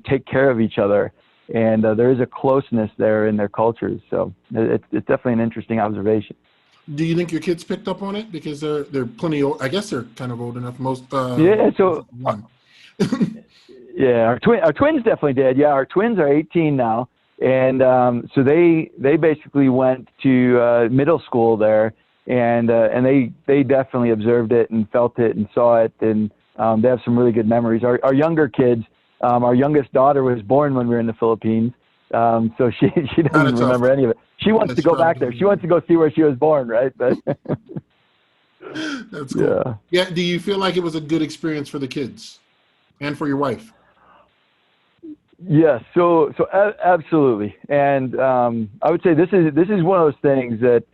take care of each other, and there is a closeness there in their cultures. So it's definitely an interesting observation. Do you think your kids picked up on it, because they're plenty old? I guess they're kind of old enough. Most. Yeah. So. One. Yeah, our twins definitely did. Yeah, our twins are 18 now, and so they basically went to middle school there, and they definitely observed it and felt it and saw it, and they have some really good memories. Our younger kids, our youngest daughter was born when we were in the Philippines, so she doesn't remember any of it. She wants to go back there. She wants to go see where she was born, right? But that's cool. Yeah. Do you feel like it was a good experience for the kids and for your wife? Yes, so absolutely, and I would say this is one of those things that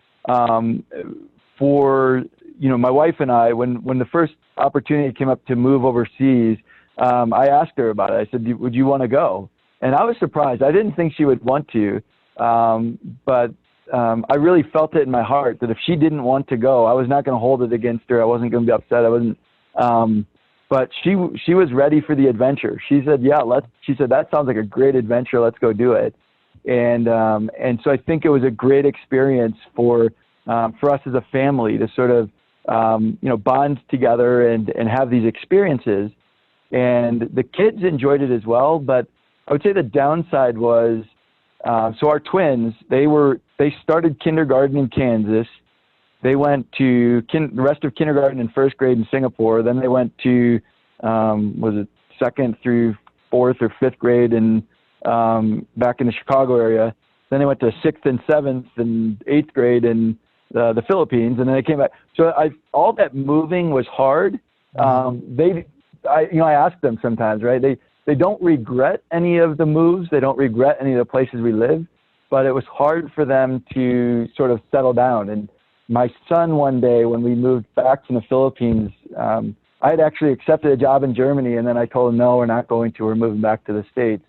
for my wife and I, when the first opportunity came up to move overseas, I asked her about it. I said, "Would you want to go?" And I was surprised. I didn't think she would want to, but I really felt it in my heart that if she didn't want to go, I was not going to hold it against her. I wasn't going to be upset. I wasn't. But she was ready for the adventure. She said, "Yeah, she said, "That sounds like a great adventure. Let's go do it." And so I think it was a great experience for us as a family to sort of bond together and have these experiences. And the kids enjoyed it as well. But I would say the downside was, so our twins, they started kindergarten in Kansas. They went to the rest of kindergarten and first grade in Singapore. Then they went to, second through fourth or fifth grade back in the Chicago area. Then they went to sixth and seventh and eighth grade in the Philippines, and then they came back. So all that moving was hard. I ask them sometimes, right? They don't regret any of the moves. They don't regret any of the places we live, but it was hard for them to sort of settle down. And my son, one day when we moved back from the Philippines, I had actually accepted a job in Germany, and then I told him, no, we're not going to. We're moving back to the States.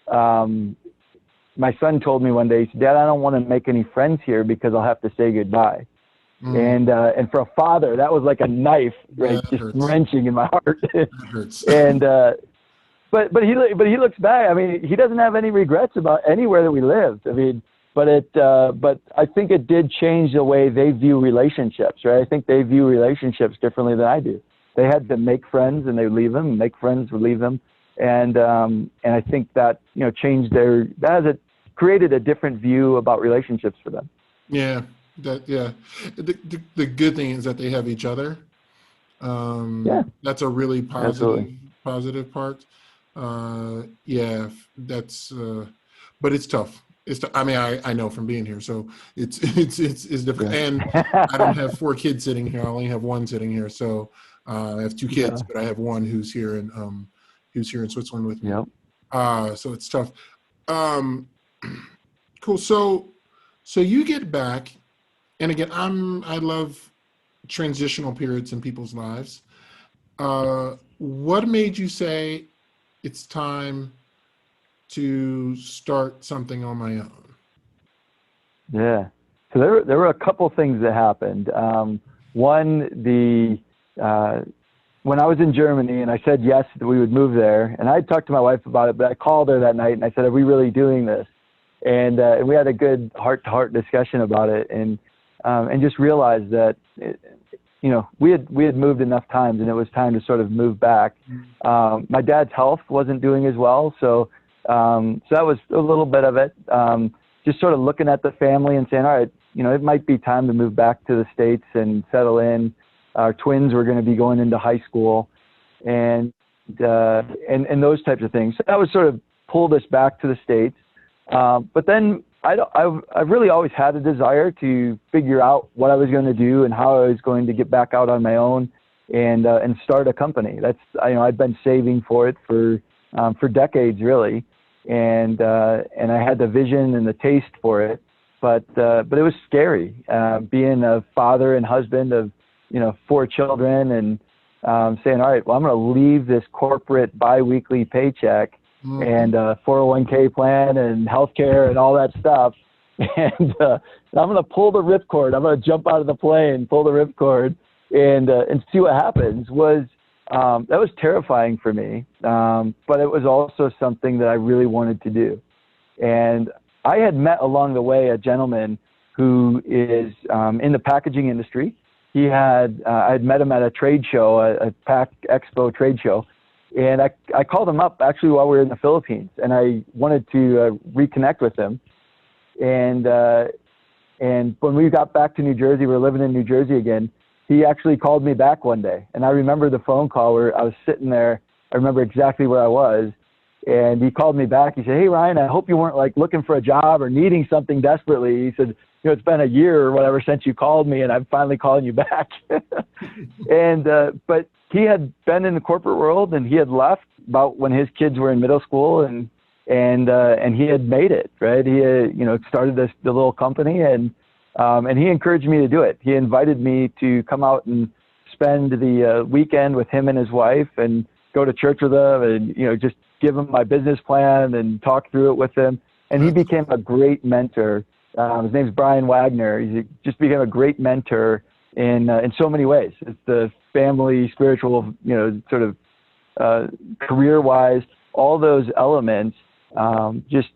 My son told me one day, he said, "Dad, I don't want to make any friends here because I'll have to say goodbye." And for a father, that was like a knife, right? Yeah, just wrenching in my heart. That hurts. And but he looks back. I mean, he doesn't have any regrets about anywhere that we lived. I mean, but I think it did change the way they view relationships, right? I think they view relationships differently than I do. They had to make friends and they would leave them, make friends would leave them. And I think that, changed created a different view about relationships for them. Yeah. The good thing is that they have each other. That's a really positive part. That's but it's tough. I mean, I know from being here, so it's different. And I don't have 4 kids sitting here. I only have 1 sitting here. So I have 2 kids, but I have 1 who's here in Switzerland with me. Yep. So it's tough. Cool. So you get back, and again, I love transitional periods in people's lives. What made you say it's time to start something on my own? Yeah. So there were a couple things that happened. One, when I was in Germany and I said yes that we would move there, and I talked to my wife about it, but I called her that night and I said, "Are we really doing this?" And we had a good heart-to-heart discussion about it, and just realized that we had moved enough times and it was time to sort of move back. My dad's health wasn't doing as well, so that was a little bit of it. Just sort of looking at the family and saying, all right, it might be time to move back to the States and settle in. Our twins were going to be going into high school, and those types of things. So that was sort of pulled us back to the States. But then I've really always had a desire to figure out what I was going to do and how I was going to get back out on my own and start a company. I've been saving for it for decades really. And I had the vision and the taste for it, but it was scary, being a father and husband of, 4 children and, saying, all right, well, I'm going to leave this corporate biweekly paycheck and 401k plan and healthcare and all that stuff. And I'm going to pull the ripcord. I'm going to jump out of the plane, pull the ripcord and see what happens. That was terrifying for me. But it was also something that I really wanted to do. And I had met along the way a gentleman who is in the packaging industry. I had met him at a trade show, a Pack Expo trade show. And I called him up actually while we were in the Philippines, and I wanted to reconnect with him. And when we got back to New Jersey, we were living in New Jersey again, he actually called me back one day. And I remember the phone call where I was sitting there. I remember exactly where I was. And he called me back. He said, hey, Ryan, I hope you weren't like looking for a job or needing something desperately. He said, it's been a year or whatever since you called me, and I'm finally calling you back. And but he had been in the corporate world, and he had left about when his kids were in middle school, and he had made it, right? He had, started the little company, and he encouraged me to do it. He invited me to come out and spend the weekend with him and his wife, and go to church with them, and just give him my business plan and talk through it with him. And he became a great mentor. His name's Brian Wagner. He just became a great mentor in so many ways. It's the family, spiritual, sort of career-wise, all those elements, just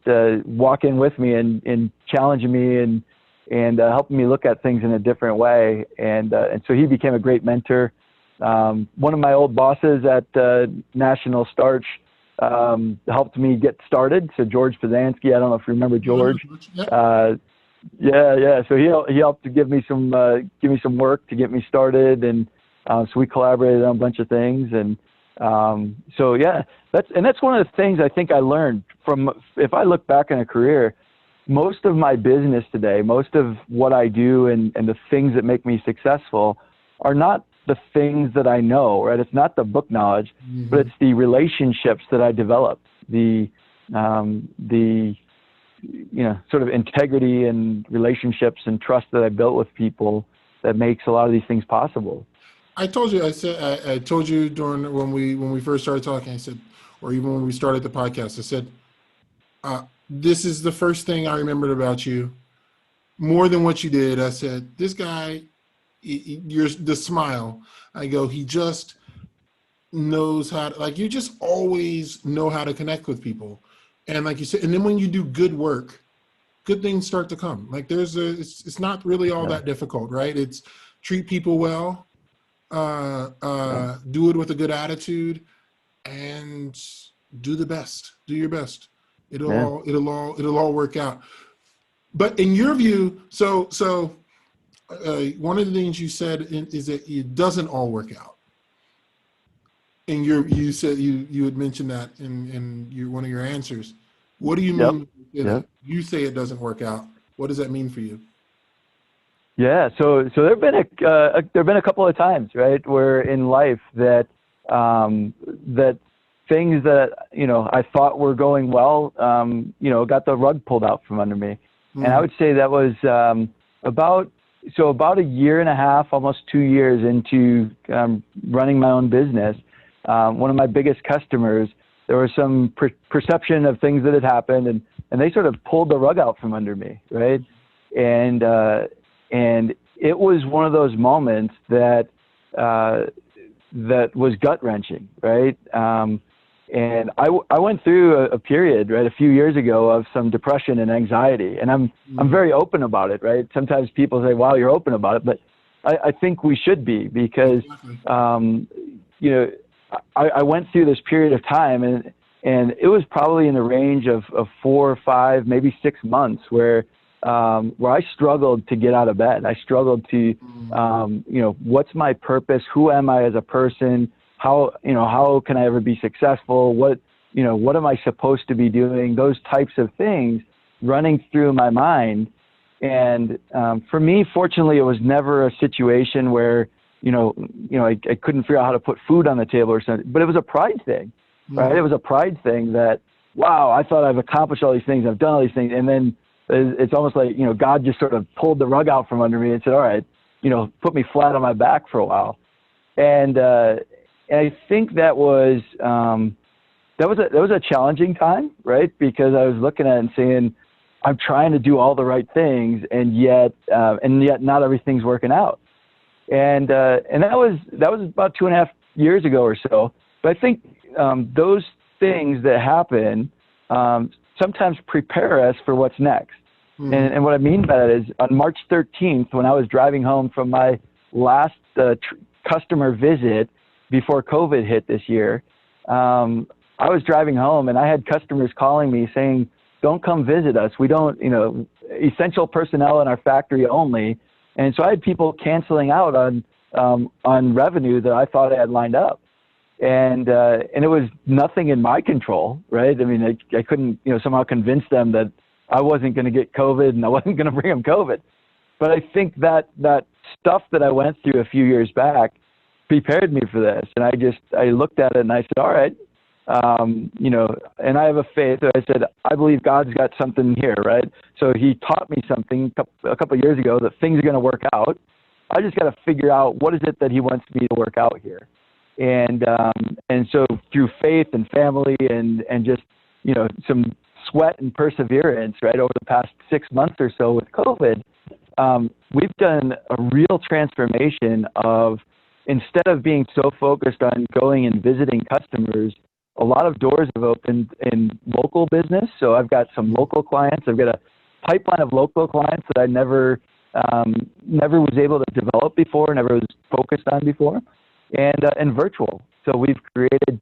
walking with me and challenging me and helping me look at things in a different way. And so he became a great mentor. One of my old bosses at National Starch helped me get started. So George Pazanski, I don't know if you remember George. Yeah. So he helped to give me some work to get me started, and so we collaborated on a bunch of things. And so yeah, that's one of the things I think I learned from. If I look back in a career, most of my business today, most of what I do, and the things that make me successful, are not the things that I know, right? It's not the book knowledge, but it's the relationships that I developed, the sort of integrity and relationships and trust that I built with people that makes a lot of these things possible. I told you during when we first started talking, I said, or even when we started the podcast, I said, this is the first thing I remembered about you more than what you did. I said, this guy, you're the smile. I go, he just knows how to, you just always know how to connect with people. And like you said, and then when you do good work, good things start to come. It's not really all that difficult, right? It's treat people well, do it with a good attitude, and do the best. Do your best. It'll all work out. But in your view, so one of the things you said is that it doesn't all work out. And you said you had mentioned that in one of your answers. What do you mean? You say it doesn't work out. What does that mean for you? Yeah, so there've been a couple of times, right, where in life that that things that I thought were going well, got the rug pulled out from under me, and I would say that was about a year and a half, almost 2 years into running my own business. One of my biggest customers, there was some perception of things that had happened, and they sort of pulled the rug out from under me, right? And it was one of those moments that was gut wrenching, right? And I went through a period, right, a few years ago of some depression and anxiety, and I'm very open about it, right? Sometimes people say, "Wow, you're open about it," but I think we should be, because I went through this period of time, and it was probably in the range of 4 or 5, maybe 6 months where I struggled to get out of bed. I struggled to, what's my purpose? Who am I as a person? How can I ever be successful? What am I supposed to be doing? Those types of things running through my mind. And for me, fortunately, it was never a situation where, I couldn't figure out how to put food on the table or something, but it was a pride thing, right? It was a pride thing that, wow, I thought I've accomplished all these things. I've done all these things. And then it's almost like, God just sort of pulled the rug out from under me and said, all right, put me flat on my back for a while. And I think that was a challenging time, right? Because I was looking at it and saying, I'm trying to do all the right things, and yet not everything's working out. And that was about 2.5 years ago or so. But I think those things that happen sometimes prepare us for what's next. And what I mean by that is, on March 13th, when I was driving home from my last customer visit before COVID hit this year, I was driving home and I had customers calling me saying, don't come visit us. We don't, essential personnel in our factory only. And so I had people canceling out on revenue that I thought I had lined up. And it was nothing in my control, right? I mean, I couldn't, somehow convince them that I wasn't going to get COVID and I wasn't going to bring them COVID. But I think that stuff that I went through a few years back prepared me for this. And I looked at it and I said, all right, and I have a faith. I said, I believe God's got something here, right? So he taught me something a couple of years ago, that things are going to work out. I just got to figure out what is it that he wants me to work out here. And so through faith and family and just, some sweat and perseverance, right, over the past 6 months or so with COVID, we've done a real transformation of, instead of being so focused on going and visiting customers, a lot of doors have opened in local business. So I've got some local clients. I've got a pipeline of local clients that I never was able to develop before, never was focused on before, and virtual. So we've created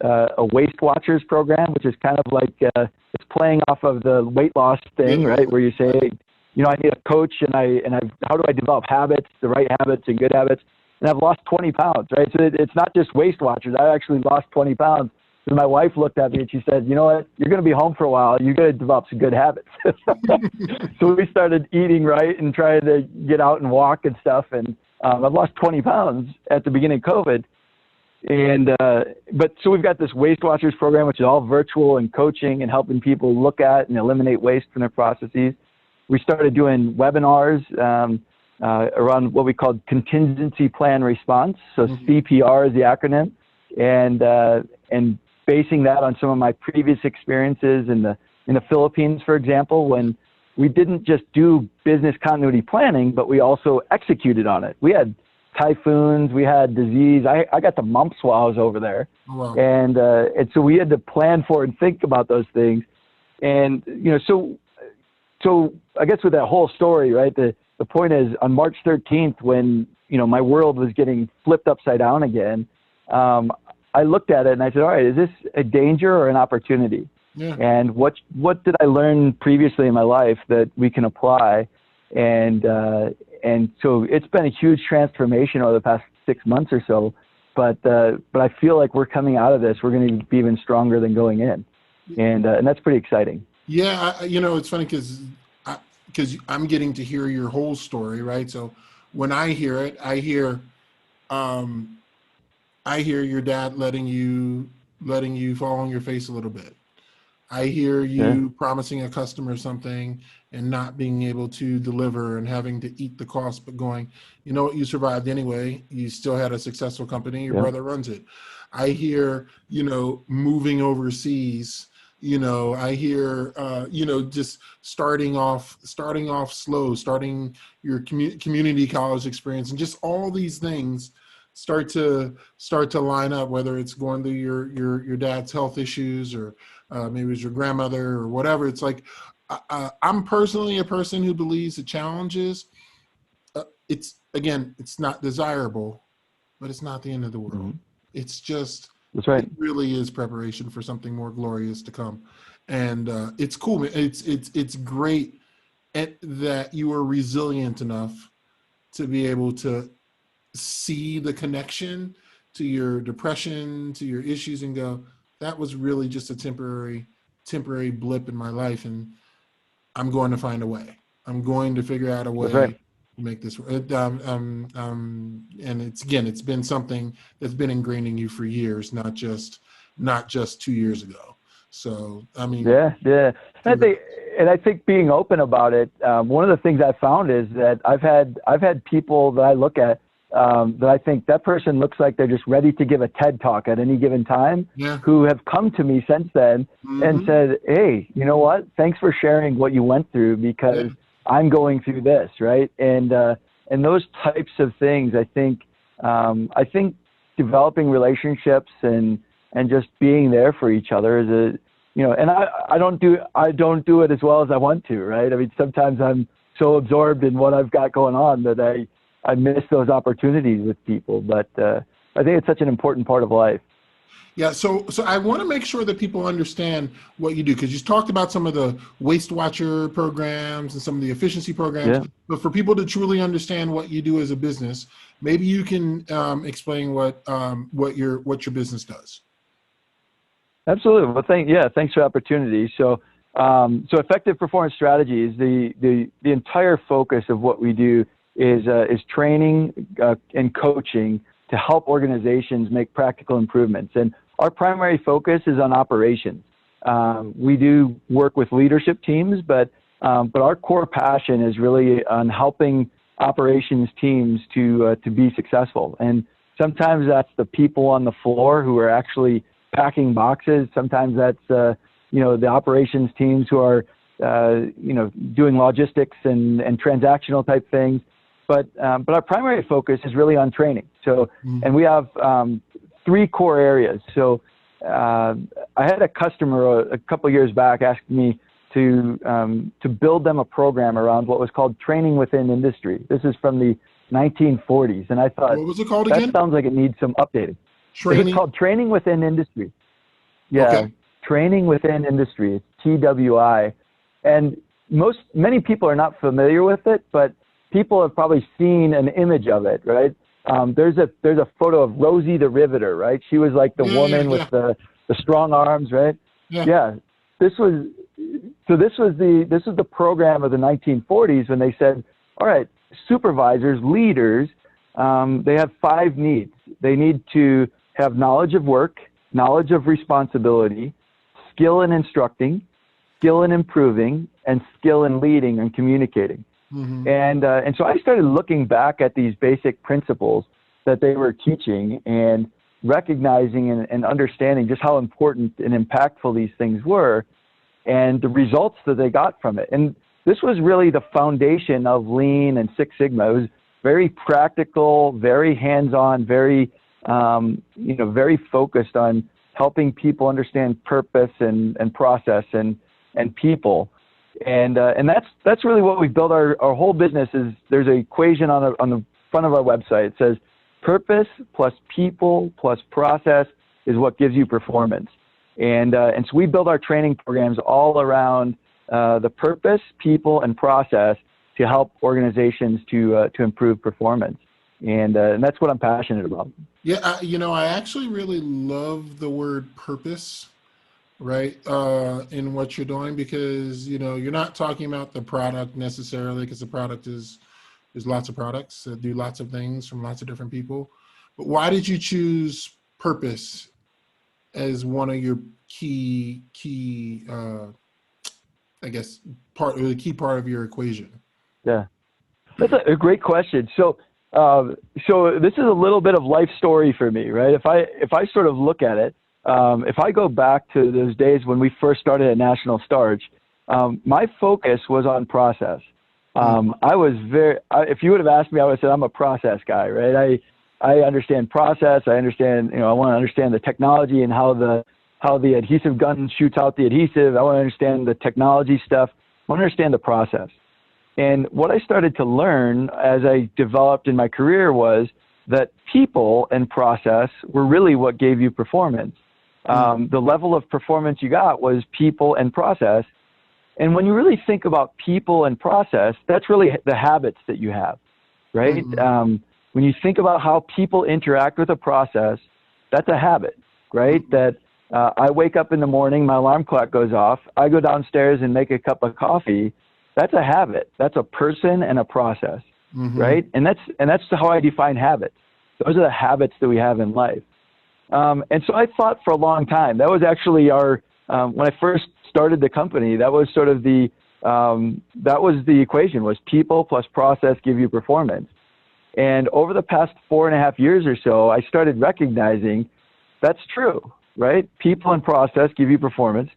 a Waist Watchers program, which is kind of like it's playing off of the weight loss thing, right? Where you say, I need a coach, and how do I develop habits, the right habits and good habits? And I've lost 20 pounds, right? So it's not just Waist Watchers. I actually lost 20 pounds. And my wife looked at me and she said, you know what? You're going to be home for a while. You got to develop some good habits. So we started eating right and trying to get out and walk and stuff. And I've lost 20 pounds at the beginning of COVID. And but so we've got this Waist Watchers program, which is all virtual and coaching and helping people look at and eliminate waste from their processes. We started doing webinars around what we called contingency plan response. So CPR is the acronym, and basing that on some of my previous experiences in the Philippines, for example, when we didn't just do business continuity planning, but we also executed on it. We had typhoons, we had disease. I got the mumps while I was over there. Oh, wow. And so we had to plan for and think about those things. And, so I guess with that whole story, right, the point is, on March 13th, when, my world was getting flipped upside down again, I looked at it and I said, all right, is this a danger or an opportunity? Yeah. And what did I learn previously in my life that we can apply? And so it's been a huge transformation over the past 6 months or so, but I feel like we're coming out of this, we're going to be even stronger than going in. And that's pretty exciting. Yeah. It's funny because I'm getting to hear your whole story, right? So when I hear it, I hear your dad letting you fall on your face a little bit. I hear you promising a customer something and not being able to deliver and having to eat the cost, but going, you know what, you survived anyway. You still had a successful company. Your brother runs it. I hear, moving overseas. I hear, just starting off slow, starting your community college experience, and just all these things start to line up, whether it's going through your dad's health issues or maybe it's your grandmother or whatever. It's like, I'm personally a person who believes the challenges, it's not desirable, but it's not the end of the world. Mm-hmm. It's just, that's right. It really is preparation for something more glorious to come. And it's cool. It's great that you are resilient enough to be able to see the connection to your depression, to your issues, and go, that was really just a temporary blip in my life. And I'm going to find a way. I'm going to figure out a That's way right. to make this work. And it's been something that's been ingrained in you for years, not just 2 years ago. So, I mean, Yeah, yeah. And I think being open about it. One of the things I found is that I've had people that I look at that I think that person looks like they're just ready to give a TED talk at any given time, yeah. who have come to me since then and said, "Hey, you know what? Thanks for sharing what you went through Yeah. because I'm going through this, right?" And those types of things, I think developing relationships and just being there for each other is a, you know, and I don't do it as well as I want to, right? I mean, sometimes I'm so absorbed in what I've got going on that I miss those opportunities with people. But I think it's such an important part of life. Yeah, so I want to make sure that people understand what you do, because you talked about some of the waste watcher programs and some of the efficiency programs. Yeah, But for people to truly understand what you do as a business, maybe you can explain what your business does. absolutely. Well, thanks for the opportunity. So effective performance strategies. The entire focus of what we do is training and coaching to help organizations make practical improvements. And our primary focus is on operations. We do work with leadership teams, but our core passion is really on helping operations teams to be successful. And sometimes that's the people on the floor who are actually packing boxes. Sometimes that's the operations teams who are doing logistics and transactional type things. But our primary focus is really on training. So, and we have 3 core areas. So I had a customer a couple of years back ask me to build them a program around what was called training within industry. This is from the 1940s, and I thought, What was it called that again? sounds like it needs some updating. Training. It's called training within industry. Yeah, Okay. training within industry. It's TWI, and many people are not familiar with it, but people have probably seen an image of it, right? There's a photo of Rosie the Riveter, right? She was like the woman with the strong arms, right? Yeah. This was the program of the 1940s when they said, all right, supervisors, leaders, they have 5 needs. They need to have knowledge of work, knowledge of responsibility, skill in instructing, skill in improving, and skill in leading and communicating. Mm-hmm. And so I started looking back at these basic principles that they were teaching and recognizing and understanding just how important and impactful these things were and the results that they got from it. And this was really the foundation of Lean and Six Sigma. It was very practical, very hands-on, very very focused on helping people understand purpose and process and people. And that's really what we built our whole business is. There's an equation on the front of our website. It says purpose plus people plus process is what gives you performance. And so we build our training programs all around the purpose, people, and process to help organizations to improve performance. And that's what I'm passionate about. Yeah, I actually really love the word purpose, right, in what you're doing, because you're not talking about the product necessarily, because the product is there's lots of products that do lots of things from lots of different people. But why did you choose purpose as one of your key I guess the key part of your equation? Yeah, that's a great question. So this is a little bit of life story for me, right? If I sort of look at it, if I go back to those days when we first started at National Starch, my focus was on process. If you would have asked me, I would have said I'm a process guy, right? I understand process. I understand, I want to understand the technology and how the adhesive gun shoots out the adhesive. I want to understand the technology stuff. I want to understand the process. And what I started to learn as I developed in my career was that people and process were really what gave you performance. The level of performance you got was people and process. And when you really think about people and process, that's really the habits that you have, right? Mm-hmm. When you think about how people interact with a process, that's a habit, right? That I wake up in the morning, my alarm clock goes off, I go downstairs and make a cup of coffee. That's a habit. That's a person and a process, right? And that's how I define habits. Those are the habits that we have in life. And so I thought for a long time, that was actually when I first started the company, that was sort of the equation, was people plus process give you performance. And over the past 4.5 years or so, I started recognizing that's true, right? People and process give you performance.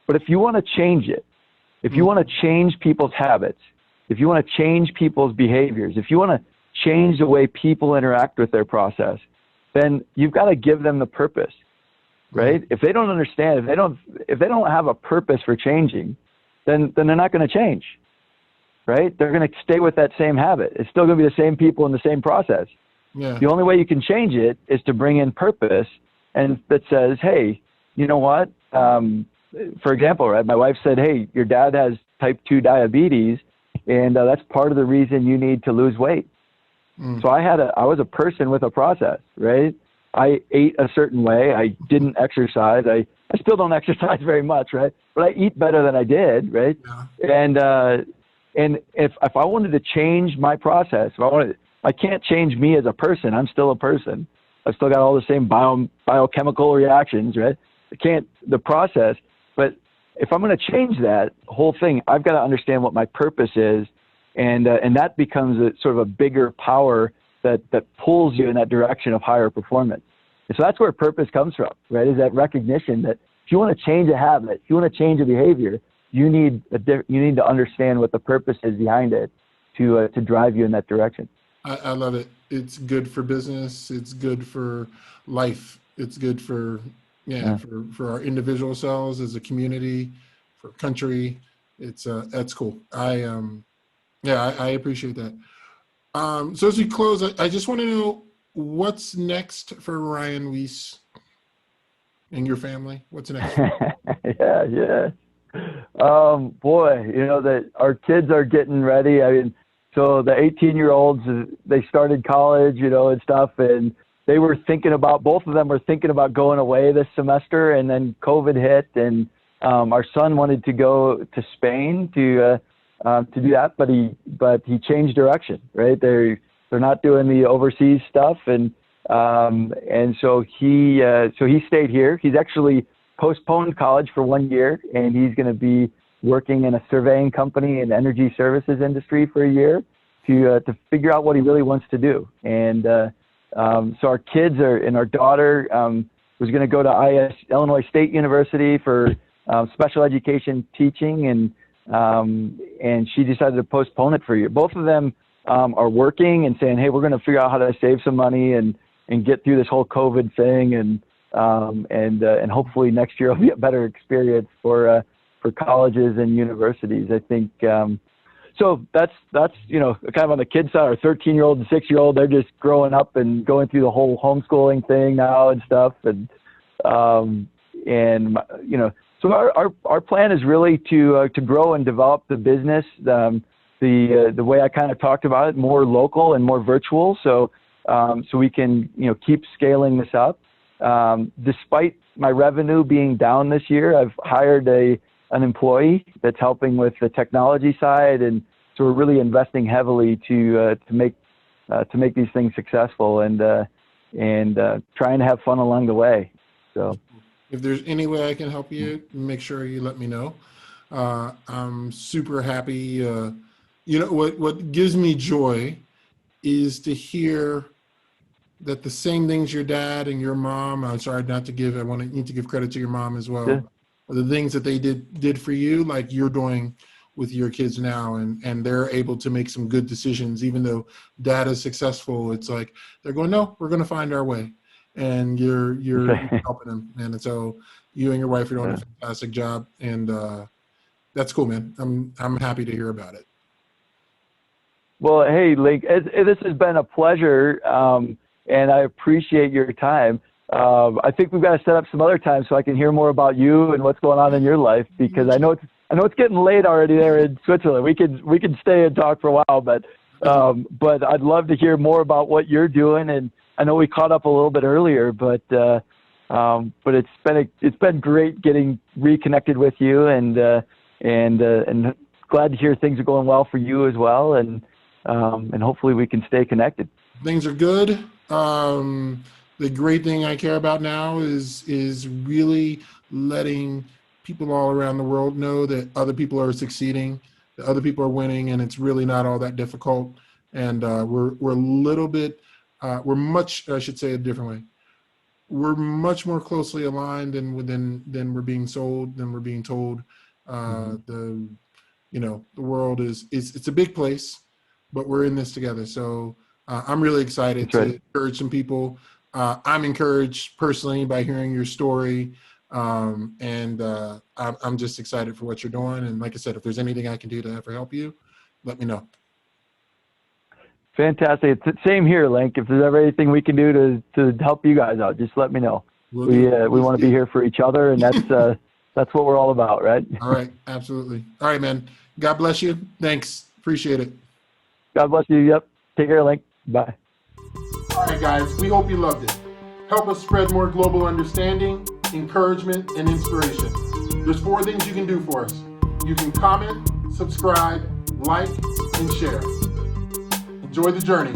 But if you want to change it, if you want to change people's habits, if you want to change people's behaviors, if you want to change the way people interact with their process, then you've got to give them the purpose, right? If they don't understand, if they don't have a purpose for changing, then they're not going to change, right? They're going to stay with that same habit. It's still going to be the same people in the same process. Yeah. The only way you can change it is to bring in purpose, and that says, hey, you know what? For example, right? My wife said, hey, your dad has type 2 diabetes, and that's part of the reason you need to lose weight. So I was a person with a process, right? I ate a certain way. I didn't exercise. I still don't exercise very much, right? But I eat better than I did, right? Yeah. And if I wanted to change my process, I can't change me as a person. I'm still a person. I've still got all the same biochemical reactions, right? The process. But if I'm going to change that whole thing, I've got to understand what my purpose is. And that becomes a sort of a bigger power that pulls you in that direction of higher performance. And so that's where purpose comes from, right? Is that recognition that if you want to change a habit, if you want to change a behavior, you need to understand what the purpose is behind it to drive you in that direction. I love it. It's good for business. It's good for life. It's good for for our individual selves as a community, for country. That's cool. I appreciate that. So as we close, I just want to know what's next for Ryan Weiss and your family. What's next? Yeah. Boy, that our kids are getting ready. I mean, so the 18-year-olds, they started college, and stuff, and they were both of them were thinking about going away this semester, and then COVID hit, and our son wanted to go to Spain to do that, but he changed direction, right? They're not doing the overseas stuff, and so he stayed here. He's actually postponed college for 1 year, and he's going to be working in a surveying company in the energy services industry for a year to figure out what he really wants to do. And so our kids and our daughter was going to go to Illinois State University for special education teaching, and she decided to postpone it for a year. Both of them are working and saying, hey, we're going to figure out how to save some money and get through this whole COVID thing, and hopefully next year will be a better experience for colleges and universities. I think so. That's kind of on the kids side. Our 13-year-old and 6-year-old, they're just growing up and going through the whole homeschooling thing now and stuff, So our plan is really to grow and develop the business the way I kind of talked about it, more local and more virtual. So we can keep scaling this up. Despite my revenue being down this year, I've hired an employee that's helping with the technology side, and so we're really investing heavily to make these things successful and trying to have fun along the way. So. If there's any way I can help you, make sure you let me know. I'm super happy. What gives me joy is to hear that the same things your dad and your mom, I'm sorry not to give, need to give credit to your mom as well. Yeah. The things that they did for you, like you're doing with your kids now, and they're able to make some good decisions, even though dad is successful. It's like, they're going, no, we're going to find our way. And you're helping them, and so you and your wife are doing a fantastic job, and that's cool, man. I'm happy to hear about it. Well, hey, Link, this has been a pleasure, and I appreciate your time. I think we've got to set up some other time so I can hear more about you and what's going on in your life, because I know it's getting late already there in Switzerland. We can stay and talk for a while, but I'd love to hear more about what you're doing. And I know we caught up a little bit earlier, but But it's been great getting reconnected with you, and glad to hear things are going well for you as well, and hopefully we can stay connected. Things are good. The great thing I care about now is really letting people all around the world know that other people are succeeding, that other people are winning, and it's really not all that difficult. And we're a little bit, we're much, I should say it a different way. We're much more closely aligned than we're being sold, than we're being told. The world it's a big place, but we're in this together. So I'm really excited to encourage some people. I'm encouraged personally by hearing your story. And I'm just excited for what you're doing. And like I said, if there's anything I can do to ever help you, let me know. Fantastic. It's same here, Link. If there's ever anything we can do to help you guys out, just let me know. We want to be here for each other, and that's what we're all about, right? All right. Absolutely. All right, man. God bless you. Thanks. Appreciate it. God bless you. Yep. Take care, Link. Bye. All right, guys. We hope you loved it. Help us spread more global understanding, encouragement, and inspiration. There's 4 things you can do for us. You can comment, subscribe, like, and share. Enjoy the journey.